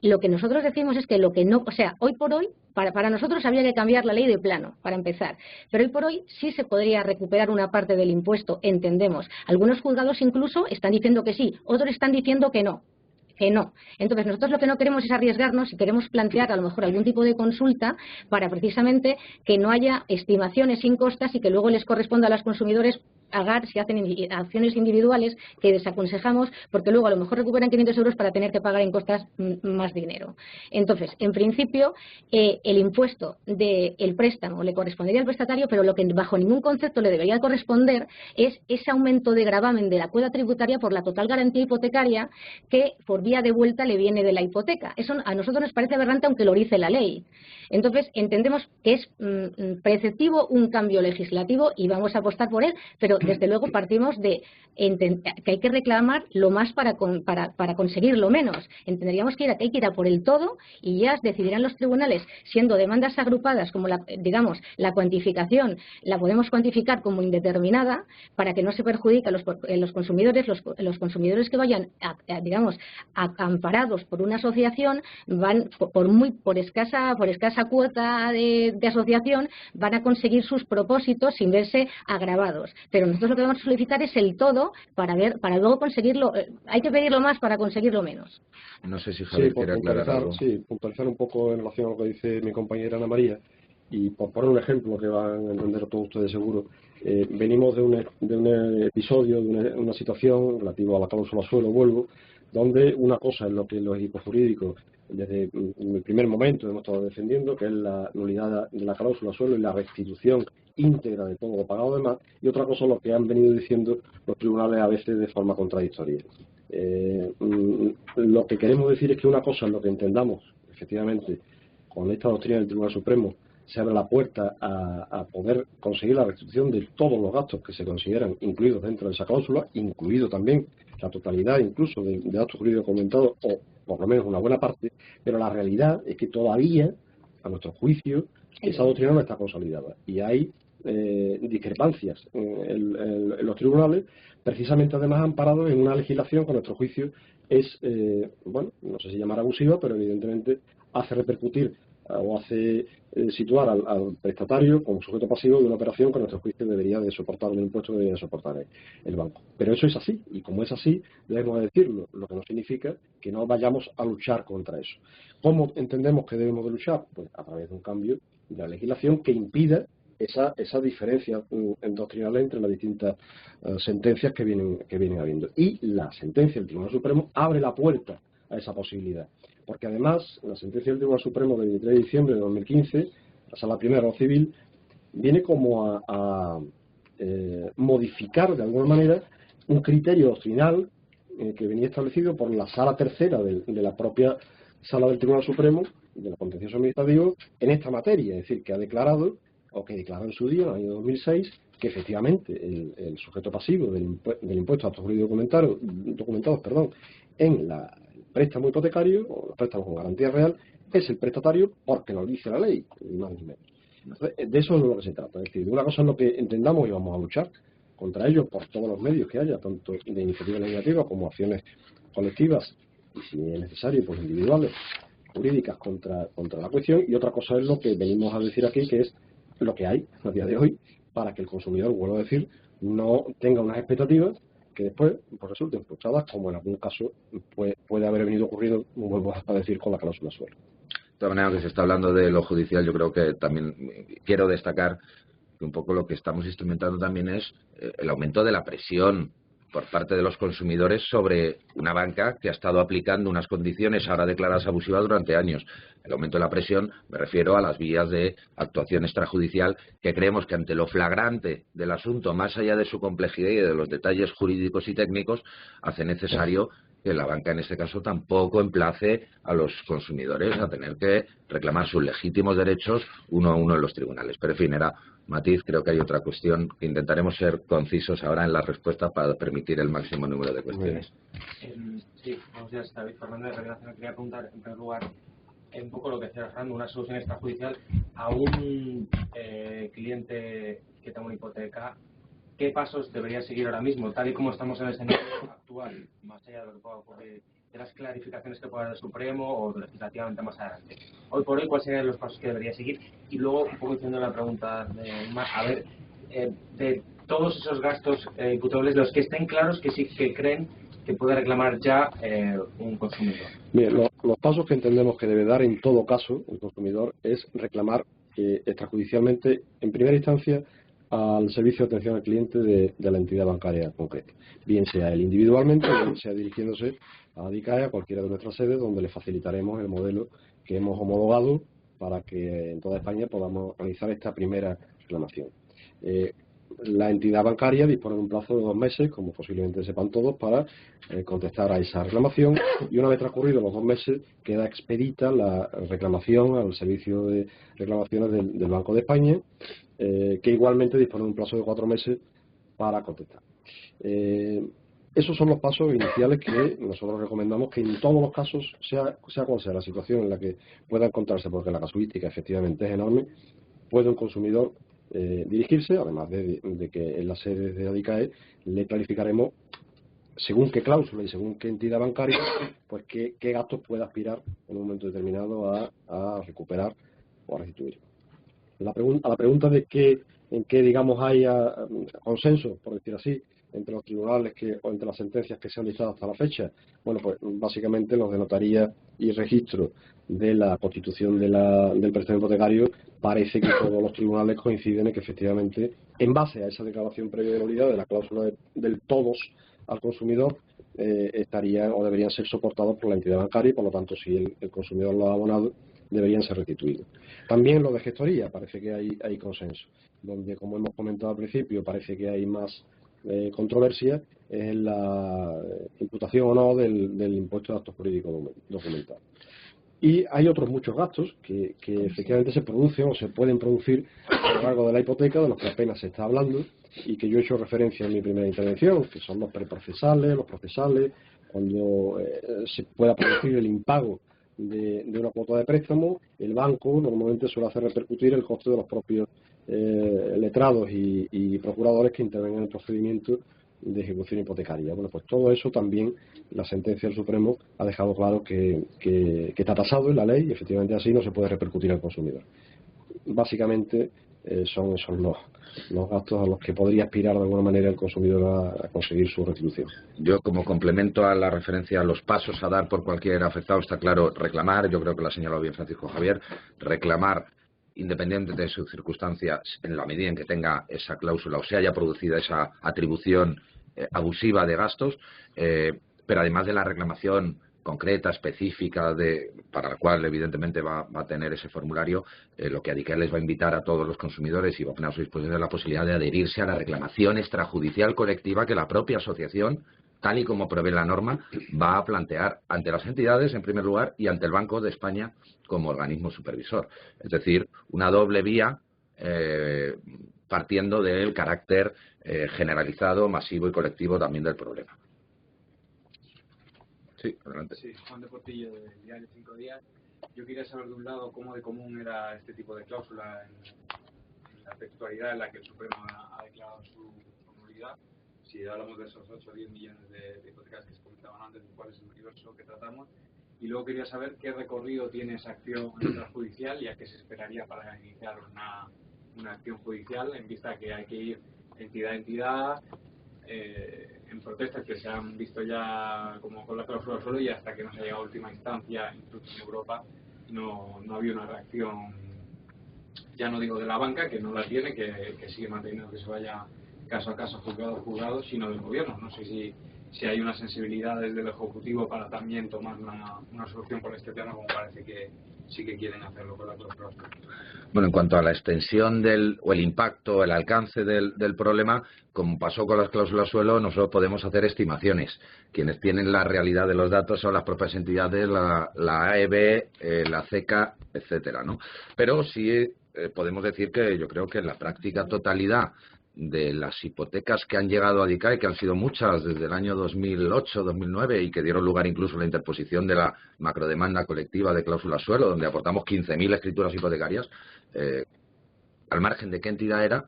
lo que nosotros decimos es que lo que no, o sea, hoy por hoy, para nosotros habría que cambiar la ley de plano, para empezar. Pero hoy por hoy sí se podría recuperar una parte del impuesto, entendemos. Algunos juzgados incluso están diciendo que sí, otros están diciendo que no. Entonces, nosotros lo que no queremos es arriesgarnos y queremos plantear a lo mejor algún tipo de consulta para precisamente que no haya estimaciones sin costas y que luego les corresponda a los consumidores pagar si hacen acciones individuales que desaconsejamos, porque luego a lo mejor recuperan 500 euros para tener que pagar en costas más dinero. Entonces, en principio, el impuesto del préstamo le correspondería al prestatario, pero lo que bajo ningún concepto le debería corresponder es ese aumento de gravamen de la cuota tributaria por la total garantía hipotecaria que por vía de vuelta le viene de la hipoteca. Eso a nosotros nos parece aberrante aunque lo dice la ley. Entonces, entendemos que es preceptivo un cambio legislativo y vamos a apostar por él, pero desde luego partimos de que hay que reclamar lo más para conseguir lo menos. Entenderíamos que hay que ir a por el todo y ya decidirán los tribunales, siendo demandas agrupadas, como digamos, la cuantificación, la podemos cuantificar como indeterminada para que no se perjudique a los consumidores. Los consumidores que vayan, digamos, amparados por una asociación van por escasa cuota de asociación, van a conseguir sus propósitos sin verse agravados. Pero nosotros lo que vamos a solicitar es el todo para luego conseguirlo. Hay que pedirlo más para conseguirlo menos. No sé si Javier quiere aclarar algo. Sí, puntualizar un poco en relación a lo que dice mi compañera Ana María y por poner un ejemplo que van a entender todos ustedes seguro. Venimos de un episodio, de una situación relativa a la cláusula suelo, vuelvo, donde una cosa es lo que los equipos jurídicos desde el primer momento hemos estado defendiendo, que es la nulidad de la cláusula suelo y la restitución íntegra de todo lo pagado de más, y otra cosa lo que han venido diciendo los tribunales a veces de forma contradictoria. Lo que queremos decir es que una cosa es lo que entendamos, efectivamente, con esta doctrina del Tribunal Supremo se abre la puerta a poder conseguir la restitución de todos los gastos que se consideran incluidos dentro de esa cláusula, incluido también la totalidad incluso de actos jurídicos comentados, o por lo menos una buena parte, pero la realidad es que todavía, a nuestro juicio, esa doctrina no está consolidada y hay discrepancias en los tribunales, precisamente además amparados en una legislación que a nuestro juicio es, bueno, no sé si llamar abusiva, pero evidentemente hace repercutir o hace situar al prestatario como sujeto pasivo de una operación que a nuestro juicio debería de soportar un impuesto que debería de soportar el banco. Pero eso es así, y como es así, debemos decirlo, lo que no significa que no vayamos a luchar contra eso. ¿Cómo entendemos que debemos de luchar? Pues a través de un cambio de la legislación que impida esa diferencia doctrinal entre las distintas sentencias que vienen habiendo. Y la sentencia del Tribunal Supremo abre la puerta a esa posibilidad. Porque además, la sentencia del Tribunal Supremo del 23 de diciembre de 2015, la Sala Primera o Civil, viene como a modificar de alguna manera un criterio doctrinal que venía establecido por la Sala Tercera de la propia Sala del Tribunal Supremo, de la Contencioso Administrativo, en esta materia. Es decir, que ha declarado, o que declaró en su día, en el año 2006, que efectivamente el sujeto pasivo del impuesto a actos jurídicos documentados, en la préstamo hipotecario o los préstamos con garantía real es el prestatario porque lo dice la ley, ni más ni menos. Entonces, de eso es de lo que se trata. Es decir, de una cosa es lo que entendamos y vamos a luchar contra ellos por todos los medios que haya, tanto de iniciativa legislativa como acciones colectivas y, si es necesario, pues individuales, jurídicas contra la cuestión. Y otra cosa es lo que venimos a decir aquí, que es lo que hay a día de hoy para que el consumidor, vuelvo a decir, no tenga unas expectativas que después pues, resulten frustradas, como en algún caso puede haber venido ocurrido, vuelvo a decir, con la cláusula suelo. De todas maneras, que se está hablando de lo judicial, yo creo que también quiero destacar que un poco lo que estamos instrumentando también es el aumento de la presión por parte de los consumidores sobre una banca que ha estado aplicando unas condiciones ahora declaradas abusivas durante años. El aumento de la presión, me refiero a las vías de actuación extrajudicial, que creemos que ante lo flagrante del asunto, más allá de su complejidad y de los detalles jurídicos y técnicos, hace necesario que la banca en este caso tampoco emplace a los consumidores a tener que reclamar sus legítimos derechos uno a uno en los tribunales. Pero en fin, era matiz. Creo que hay otra cuestión que intentaremos ser concisos ahora en la respuesta para permitir el máximo número de cuestiones. Sí, buenos días, David Fernández de Revelación. Quería preguntar, en primer lugar, un poco lo que decía Fernando, una solución extrajudicial a un cliente que tenga una hipoteca. ¿Qué pasos debería seguir ahora mismo, tal y como estamos en el escenario actual, más allá de lo que pueda ocurrir, de las clarificaciones que pueda dar el Supremo o legislativamente más adelante? Hoy por hoy, ¿cuáles serían los pasos que debería seguir? Y luego, un poco diciendo la pregunta de todos esos gastos imputables, los que estén claros que sí que creen que puede reclamar ya un consumidor. Bien, los pasos que entendemos que debe dar en todo caso el consumidor es reclamar extrajudicialmente, en primera instancia, al servicio de atención al cliente de la entidad bancaria concreta, bien sea él individualmente, bien sea dirigiéndose a ADICAE, a cualquiera de nuestras sedes, donde le facilitaremos el modelo que hemos homologado para que en toda España podamos realizar esta primera reclamación. La entidad bancaria dispone de un plazo de 2 meses, como posiblemente sepan todos, para contestar a esa reclamación, y una vez transcurridos los 2 meses queda expedita la reclamación al servicio de reclamaciones del Banco de España, que igualmente dispone de un plazo de 4 meses para contestar. Esos son los pasos iniciales que nosotros recomendamos que en todos los casos, sea cual sea la situación en la que pueda encontrarse, porque la casuística efectivamente es enorme, puede un consumidor dirigirse, además de que en las sedes de ADICAE le clarificaremos según qué cláusula y según qué entidad bancaria, pues qué gastos puede aspirar en un momento determinado a recuperar o a restituir. A la pregunta de en qué digamos hay consenso, por decir así, entre los tribunales o entre las sentencias que se han dictado hasta la fecha, bueno, pues básicamente los de notaría y registro de la constitución del préstamo hipotecario, parece que todos los tribunales coinciden en que efectivamente, en base a esa declaración previa de nulidad de la cláusula del todos al consumidor, estarían o deberían ser soportados por la entidad bancaria y por lo tanto, si el consumidor lo ha abonado, deberían ser restituidos. También lo de gestoría, parece que hay consenso, donde, como hemos comentado al principio, parece que hay más controversia en la imputación o no del impuesto de actos jurídicos documentados. Y hay otros muchos gastos que efectivamente se producen o se pueden producir a lo largo de la hipoteca, de los que apenas se está hablando y que yo he hecho referencia en mi primera intervención, que son los preprocesales, los procesales, cuando se pueda producir el impago de una cuota de préstamo, el banco normalmente suele hacer repercutir el coste de los propios letrados y procuradores que intervengan en el procedimiento de ejecución hipotecaria. Bueno, pues todo eso también la sentencia del Supremo ha dejado claro que está tasado en la ley y efectivamente así no se puede repercutir al consumidor. Básicamente son esos los gastos a los que podría aspirar de alguna manera el consumidor a conseguir su restitución. Yo, como complemento a la referencia a los pasos a dar por cualquier afectado, está claro reclamar, yo creo que lo ha señalado bien Francisco Javier, reclamar independientemente de sus circunstancias, en la medida en que tenga esa cláusula o se haya producido esa atribución abusiva de gastos, pero además de la reclamación concreta, específica, para la cual evidentemente va a tener ese formulario, lo que ADICAE les va a invitar a todos los consumidores y va a poner a su disposición la posibilidad de adherirse a la reclamación extrajudicial colectiva que la propia asociación, tal y como prevé la norma, va a plantear ante las entidades, en primer lugar, y ante el Banco de España como organismo supervisor. Es decir, una doble vía partiendo del carácter generalizado, masivo y colectivo también del problema. Sí, adelante. Sí, Juan de Portillo, del diario 5 Días. Yo quería saber de un lado cómo de común era este tipo de cláusula en la textualidad en la que el Supremo ha declarado su nulidad. Si hablamos de esos 8 o 10 millones de hipotecas que se comentaban antes, cuál es el universo que tratamos. Y luego quería saber qué recorrido tiene esa acción extrajudicial y a qué se esperaría para iniciar una acción judicial, en vista que hay que ir entidad a entidad, en protestas que se han visto ya como con la cláusula del suelo, y hasta que no se ha llegado a última instancia, incluso en Europa, no había una reacción, ya no digo de la banca, que no la tiene, que sigue manteniendo que caso a caso, juzgado a juzgado, sino del gobierno. No sé si hay una sensibilidad desde el Ejecutivo para también tomar una solución por este tema, como parece que sí que quieren hacerlo con la cláusula suelo. Bueno, en cuanto a la extensión o el impacto, el alcance del problema, como pasó con las cláusulas suelo, nosotros podemos hacer estimaciones. Quienes tienen la realidad de los datos son las propias entidades, la AEB, la CECA, etcétera, ¿no? Pero sí podemos decir que yo creo que en la práctica totalidad de las hipotecas que han llegado a ADICAE, que han sido muchas desde el año 2008-2009 y que dieron lugar incluso a la interposición de la macrodemanda colectiva de cláusula suelo, donde aportamos 15.000 escrituras hipotecarias, al margen de qué entidad era,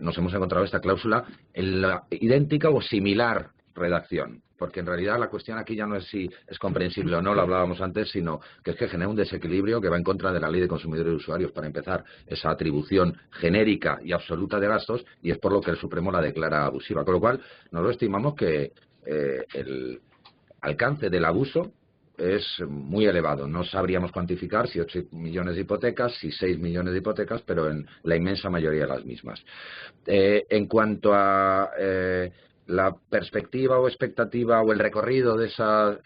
nos hemos encontrado esta cláusula en la idéntica o similar redacción, porque en realidad la cuestión aquí ya no es si es comprensible o no, lo hablábamos antes, sino que es que genera un desequilibrio que va en contra de la Ley de Consumidores y Usuarios, para empezar, esa atribución genérica y absoluta de gastos, y es por lo que el Supremo la declara abusiva. Con lo cual, nosotros estimamos que el alcance del abuso es muy elevado. No sabríamos cuantificar si 8 millones de hipotecas, si 6 millones de hipotecas, pero en la inmensa mayoría de las mismas. En cuanto a la perspectiva o expectativa o el recorrido de esas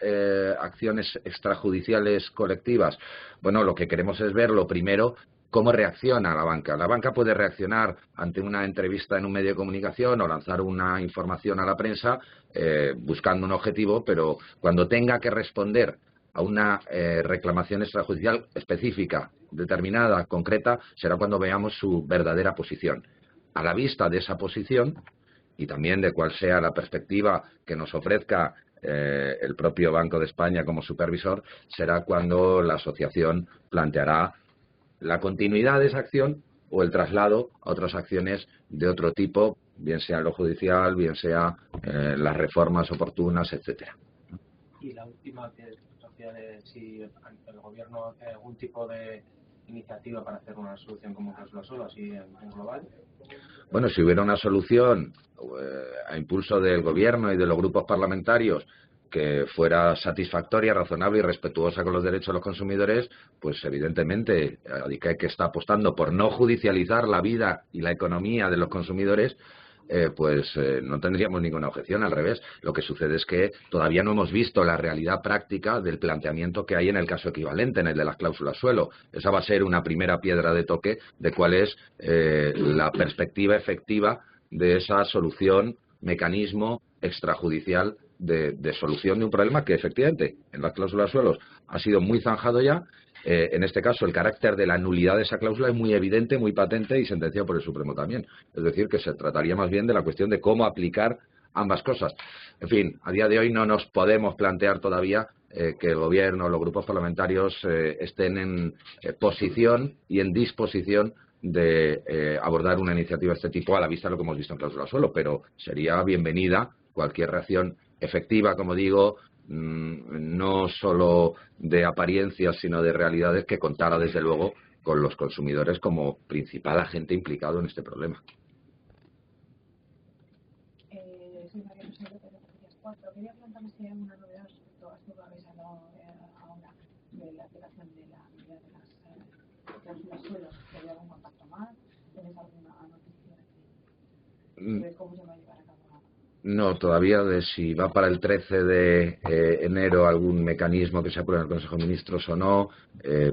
acciones extrajudiciales colectivas, bueno, lo que queremos es ver, lo primero, cómo reacciona la banca. La banca puede reaccionar ante una entrevista en un medio de comunicación o lanzar una información a la prensa buscando un objetivo, pero cuando tenga que responder a una reclamación extrajudicial específica, determinada, concreta, será cuando veamos su verdadera posición. A la vista de esa posición y también de cuál sea la perspectiva que nos ofrezca el propio Banco de España como supervisor, será cuando la asociación planteará la continuidad de esa acción o el traslado a otras acciones de otro tipo, bien sea en lo judicial, bien sea las reformas oportunas, etcétera. Y la última, que si el Gobierno hace algún tipo de iniciativa para hacer una solución como cláusula suelo, así en global. Bueno, si hubiera una solución a impulso del Gobierno y de los grupos parlamentarios que fuera satisfactoria, razonable y respetuosa con los derechos de los consumidores, pues evidentemente ADICAE, que está apostando por no judicializar la vida y la economía de los consumidores, no tendríamos ninguna objeción, al revés. Lo que sucede es que todavía no hemos visto la realidad práctica del planteamiento que hay en el caso equivalente, en el de las cláusulas suelo. Esa va a ser una primera piedra de toque de cuál es la perspectiva efectiva de esa solución, mecanismo extrajudicial de solución de un problema que efectivamente en las cláusulas suelos ha sido muy zanjado ya. En este caso, el carácter de la nulidad de esa cláusula es muy evidente, muy patente y sentenciado por el Supremo también. Es decir, que se trataría más bien de la cuestión de cómo aplicar ambas cosas. En fin, a día de hoy no nos podemos plantear todavía que el Gobierno o los grupos parlamentarios estén en posición y en disposición de abordar una iniciativa de este tipo a la vista de lo que hemos visto en cláusula suelo, pero sería bienvenida cualquier reacción efectiva, como digo, no solo de apariencias, sino de realidades, que contara desde luego con los consumidores como principal agente implicado en este problema. Soy María José López de Noticias 4. Quería preguntarme si hay alguna novedad respecto a esto que habéis hablado ahora de la aplicación de la medida de las cláusulas suelo. ¿Si hay algún contacto más? ¿Tenéis alguna noticia de cómo se va a llevar a cabo? No, todavía de si va para el 13 de enero algún mecanismo que se apruebe en el Consejo de Ministros o no,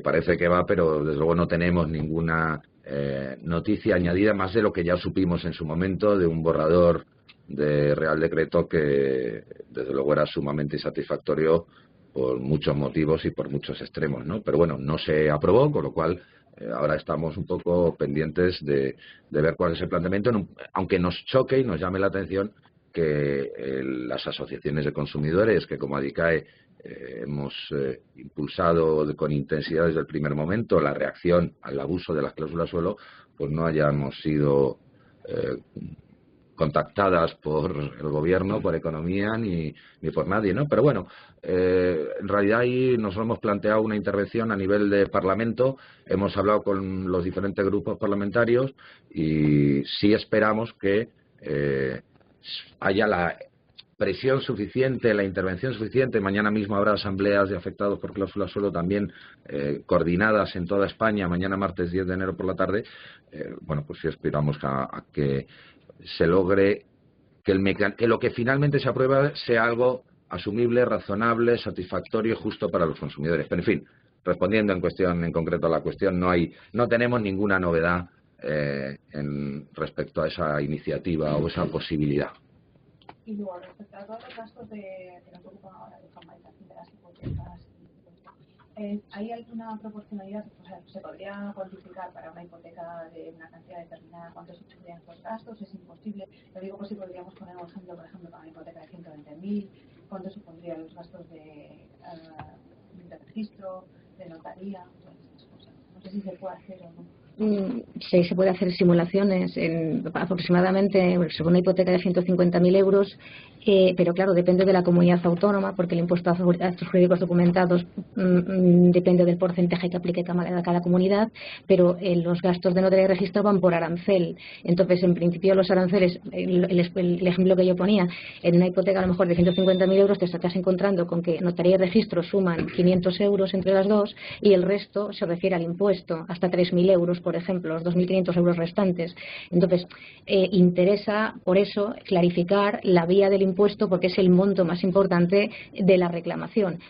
parece que va, pero desde luego no tenemos ninguna noticia añadida, más de lo que ya supimos en su momento de un borrador de Real Decreto que desde luego era sumamente insatisfactorio por muchos motivos y por muchos extremos, ¿no? Pero bueno, no se aprobó, con lo cual ahora estamos un poco pendientes de ver cuál es el planteamiento, aunque nos choque y nos llame la atención que las asociaciones de consumidores, que como ADICAE hemos impulsado con intensidad desde el primer momento la reacción al abuso de las cláusulas suelo, pues no hayamos sido contactadas por el Gobierno, por Economía, ni por nadie, ¿no? Pero bueno, en realidad ahí nos hemos planteado una intervención a nivel de Parlamento, hemos hablado con los diferentes grupos parlamentarios y sí esperamos que haya la presión suficiente, la intervención suficiente. Mañana mismo habrá asambleas de afectados por cláusula suelo también coordinadas en toda España, mañana martes 10 de enero por la tarde. Bueno, pues sí esperamos a que se logre que lo que finalmente se aprueba sea algo asumible, razonable, satisfactorio y justo para los consumidores. Pero, en fin, respondiendo en concreto a la cuestión, no tenemos ninguna novedad respecto a esa iniciativa o esa posibilidad. Y luego, respecto a todos los gastos que nos ocupan ahora de formalización de las hipotecas, ¿hay alguna proporcionalidad? O sea, ¿se podría cuantificar para una hipoteca de una cantidad determinada cuánto supondrían estos gastos? ¿Es imposible? Lo digo por si podríamos poner un ejemplo, por ejemplo, para una hipoteca de 120.000, ¿cuánto supondrían los gastos de registro, de notaría, todas estas cosas? No sé si se puede hacer o no. Sí, se puede hacer simulaciones en aproximadamente sobre una hipoteca de 150.000 euros, pero claro, depende de la comunidad autónoma, porque el impuesto a actos jurídicos documentados depende del porcentaje que aplique cada comunidad, pero los gastos de notaría y registro van por arancel. Entonces, en principio, los aranceles, el ejemplo que yo ponía, en una hipoteca a lo mejor de 150.000 euros te estás encontrando con que notaría y registro suman 500 euros entre las dos y el resto se refiere al impuesto, hasta 3.000 euros, por ejemplo, los 2.500 euros restantes. Entonces, interesa, por eso, clarificar la vía del impuesto, porque es el monto más importante de la reclamación.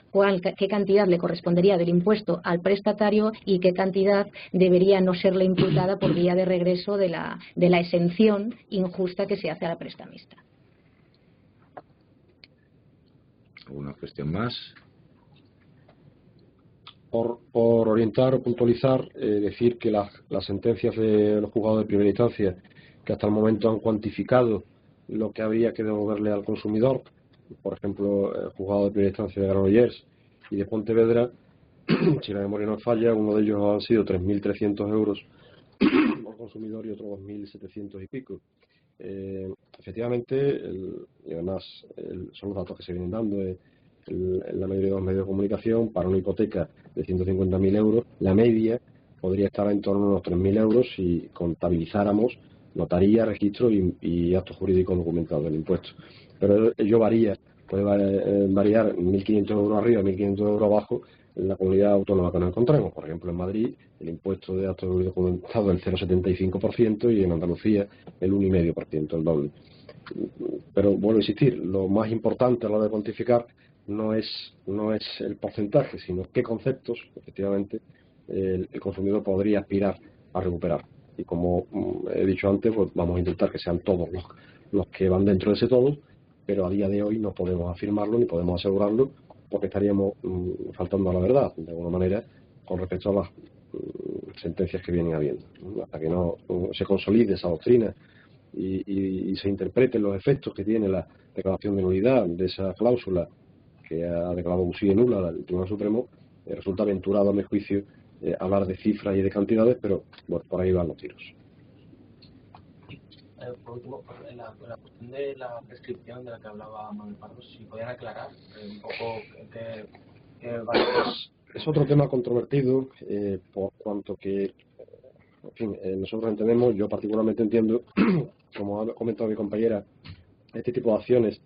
¿Qué cantidad le correspondería del impuesto al prestatario y qué cantidad debería no serle imputada por vía de regreso de la exención injusta que se hace a la prestamista? ¿Alguna cuestión más? Por orientar o puntualizar, decir que las sentencias de los juzgados de primera instancia que hasta el momento han cuantificado lo que habría que devolverle al consumidor, por ejemplo, el juzgado de primera instancia de Granollers y de Pontevedra, si la memoria no falla, uno de ellos han sido 3.300 euros al consumidor y otro 2.700 y pico. Efectivamente, y además son los datos que se vienen dando en la mayoría de los medios de comunicación, para una hipoteca de 150.000 euros, la media podría estar en torno a unos 3.000 euros si contabilizáramos notaría, registro y actos jurídicos documentados del impuesto. Pero ello puede variar 1.500 euros arriba, 1.500 euros abajo en la comunidad autónoma que nos encontremos. Por ejemplo, en Madrid el impuesto de actos jurídicos documentados es el 0,75% y en Andalucía el 1,5%, el doble. Pero vuelvo a insistir, lo más importante a la hora de cuantificar no es el porcentaje, sino qué conceptos, efectivamente, el consumidor podría aspirar a recuperar. Y como he dicho antes, pues vamos a intentar que sean todos los que van dentro de ese todo, pero a día de hoy no podemos afirmarlo ni podemos asegurarlo porque estaríamos faltando a la verdad, de alguna manera, con respecto a las sentencias que vienen habiendo. Hasta que no se consolide esa doctrina y se interpreten los efectos que tiene la declaración de nulidad de esa cláusula que ha declarado abusiva y nula el Tribunal Supremo, resulta aventurado a mi juicio hablar de cifras y de cantidades, pero bueno, por ahí van los tiros. Por último, la cuestión de la prescripción de la que hablaba Manuel Pardo, si podían aclarar un poco qué va. Es otro tema controvertido, por cuanto que, en fin, nosotros entendemos, yo particularmente entiendo, como ha comentado mi compañera, este tipo de acciones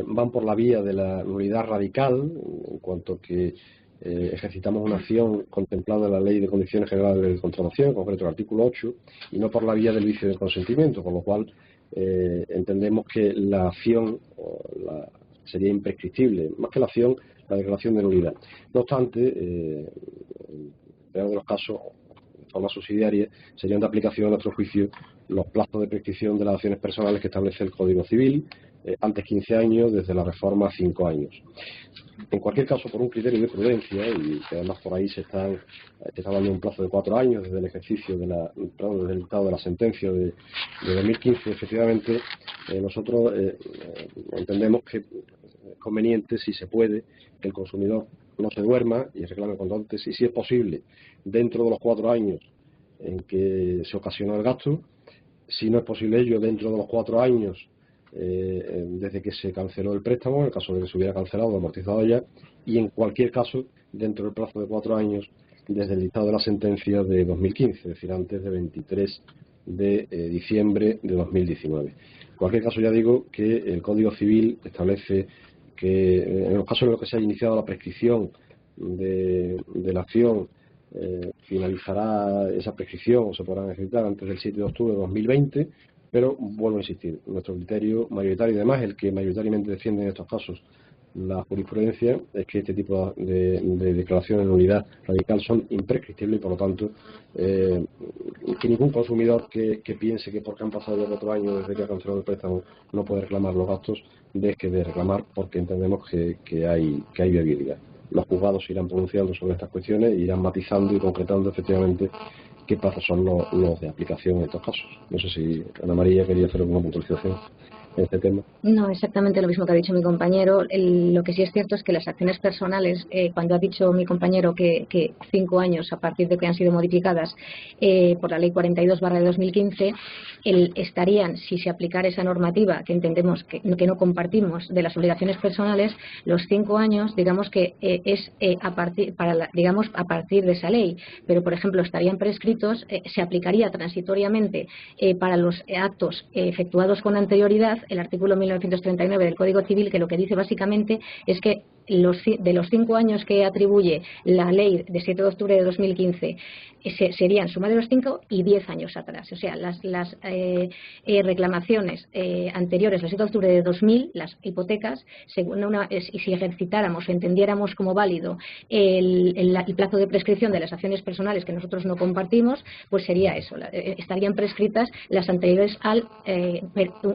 van por la vía de la nulidad radical, en cuanto que ejercitamos una acción contemplada en la Ley de Condiciones Generales de Contratación, en concreto el artículo 8, y no por la vía del vicio de consentimiento, con lo cual entendemos que la acción sería imprescriptible, más que la acción, la declaración de nulidad. No obstante, en peor de los casos, de forma subsidiaria, serían de aplicación a nuestro juicio los plazos de prescripción de las acciones personales que establece el Código Civil, antes 15 años, desde la reforma 5 años. En cualquier caso, por un criterio de prudencia, y que además por ahí se está dando un plazo de 4 años desde el ejercicio desde el dictado de la sentencia de 2015, efectivamente, nosotros entendemos que es conveniente, si se puede, que el consumidor no se duerma y reclame cuanto antes, y si es posible, dentro de los 4 años en que se ocasionó el gasto. Si no es posible ello, dentro de los 4 años desde que se canceló el préstamo, en el caso de que se hubiera cancelado o amortizado ya, y en cualquier caso dentro del plazo de 4 años desde el dictado de la sentencia de 2015, es decir, antes del 23 de diciembre de 2019. En cualquier caso, ya digo que el Código Civil establece que en los casos en los que se haya iniciado la prescripción de la acción, finalizará esa prescripción o se podrán ejecutar antes del 7 de octubre de 2020, Pero vuelvo a insistir, nuestro criterio mayoritario y además el que mayoritariamente defiende en estos casos la jurisprudencia es que este tipo de declaraciones de nulidad radical son imprescriptibles y por lo tanto que ningún consumidor que piense que porque han pasado ya 4 años desde que ha cancelado el préstamo no puede reclamar los gastos, deje de reclamar porque entendemos que hay viabilidad. Los juzgados se irán pronunciando sobre estas cuestiones, irán matizando y concretando efectivamente qué plazos son los de aplicación en estos casos. No sé si Ana María quería hacer alguna puntualización en este tema. No, exactamente lo mismo que ha dicho mi compañero. Lo que sí es cierto es que las acciones personales, cuando ha dicho mi compañero que 5 años a partir de que han sido modificadas por la Ley 42/2015, estarían, si se aplicara esa normativa que entendemos que no compartimos de las obligaciones personales, los 5 años, digamos que es a partir de esa ley. Pero, por ejemplo, estarían prescritos, se aplicaría transitoriamente para los actos efectuados con anterioridad el artículo 1939 del Código Civil, que lo que dice básicamente es que de los 5 años que atribuye la ley de 7 de octubre de 2015 serían suma de los 5 y 10 años atrás. O sea, las reclamaciones anteriores al 7 de octubre de 2000, las hipotecas, y si ejercitáramos o entendiéramos como válido el plazo de prescripción de las acciones personales que nosotros no compartimos, pues sería eso, estarían prescritas las anteriores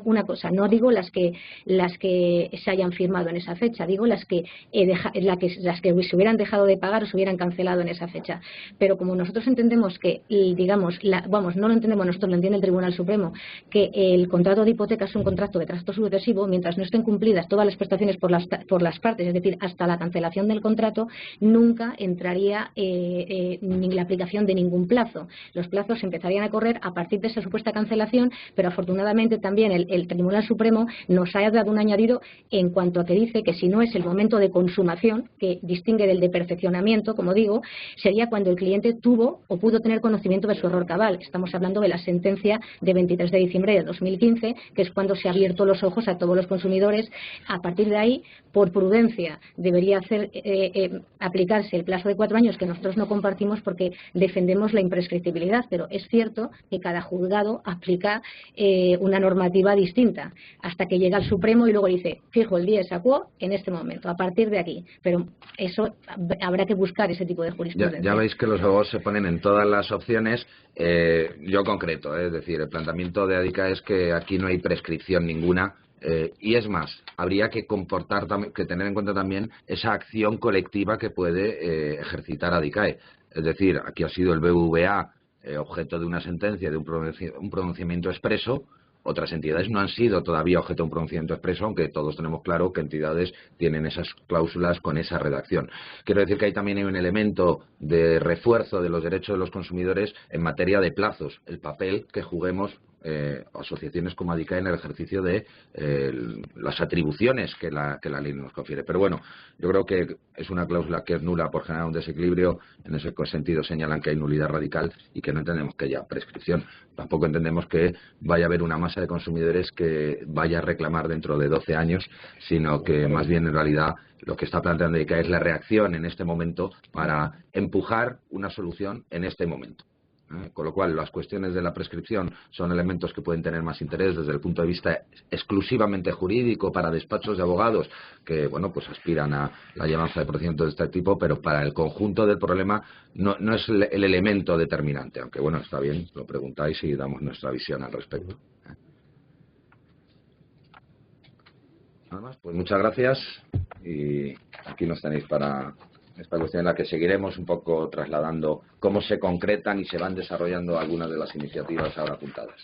una cosa, no digo las que se hayan firmado en esa fecha, digo las que se hubieran dejado de pagar o se hubieran cancelado en esa fecha. Pero como nosotros entendemos que, no lo entendemos nosotros, lo entiende el Tribunal Supremo, que el contrato de hipoteca es un contrato de trato sucesivo, mientras no estén cumplidas todas las prestaciones por las partes, es decir, hasta la cancelación del contrato, nunca entraría ni la aplicación de ningún plazo. Los plazos empezarían a correr a partir de esa supuesta cancelación, pero afortunadamente también el Tribunal Supremo nos ha dado un añadido en cuanto a que dice que si no es el momento de consumación, que distingue del de perfeccionamiento, como digo, sería cuando el cliente tuvo o pudo tener conocimiento de su error cabal. Estamos hablando de la sentencia de 23 de diciembre de 2015, que es cuando se ha abierto los ojos a todos los consumidores. A partir de ahí, por prudencia, debería aplicarse el plazo de 4 años, que nosotros no compartimos porque defendemos la imprescriptibilidad, pero es cierto que cada juzgado aplica una normativa distinta hasta que llega al Supremo y luego dice, fijo el dies a quo en este momento, a partir de aquí. Pero eso habrá que buscar ese tipo de jurisprudencia. Ya veis que los abogados se ponen en todas las opciones. Yo concreto, es decir, el planteamiento de ADICAE es que aquí no hay prescripción ninguna. Y es más, habría que tener en cuenta también esa acción colectiva que puede ejercitar ADICAE. Es decir, aquí ha sido el BBVA objeto de una sentencia, de un pronunciamiento expreso. Otras entidades no han sido todavía objeto de un pronunciamiento expreso, aunque todos tenemos claro que entidades tienen esas cláusulas con esa redacción. Quiero decir que ahí también hay un elemento de refuerzo de los derechos de los consumidores en materia de plazos, el papel que juguemos asociaciones como ADICAE en el ejercicio de las atribuciones que la ley nos confiere. Pero bueno, yo creo que es una cláusula que es nula por generar un desequilibrio. En ese sentido señalan que hay nulidad radical y que no entendemos que haya prescripción. Tampoco entendemos que vaya a haber una masa de consumidores que vaya a reclamar dentro de 12 años, sino que más bien en realidad lo que está planteando ADICAE es la reacción en este momento para empujar una solución en este momento. Con lo cual, las cuestiones de la prescripción son elementos que pueden tener más interés desde el punto de vista exclusivamente jurídico para despachos de abogados que, bueno, pues aspiran a la llevanza de procedimientos de este tipo, pero para el conjunto del problema no es el elemento determinante, aunque, bueno, está bien, lo preguntáis y damos nuestra visión al respecto. Nada más, pues muchas gracias y aquí nos tenéis para esta cuestión en la que seguiremos un poco trasladando cómo se concretan y se van desarrollando algunas de las iniciativas ahora apuntadas.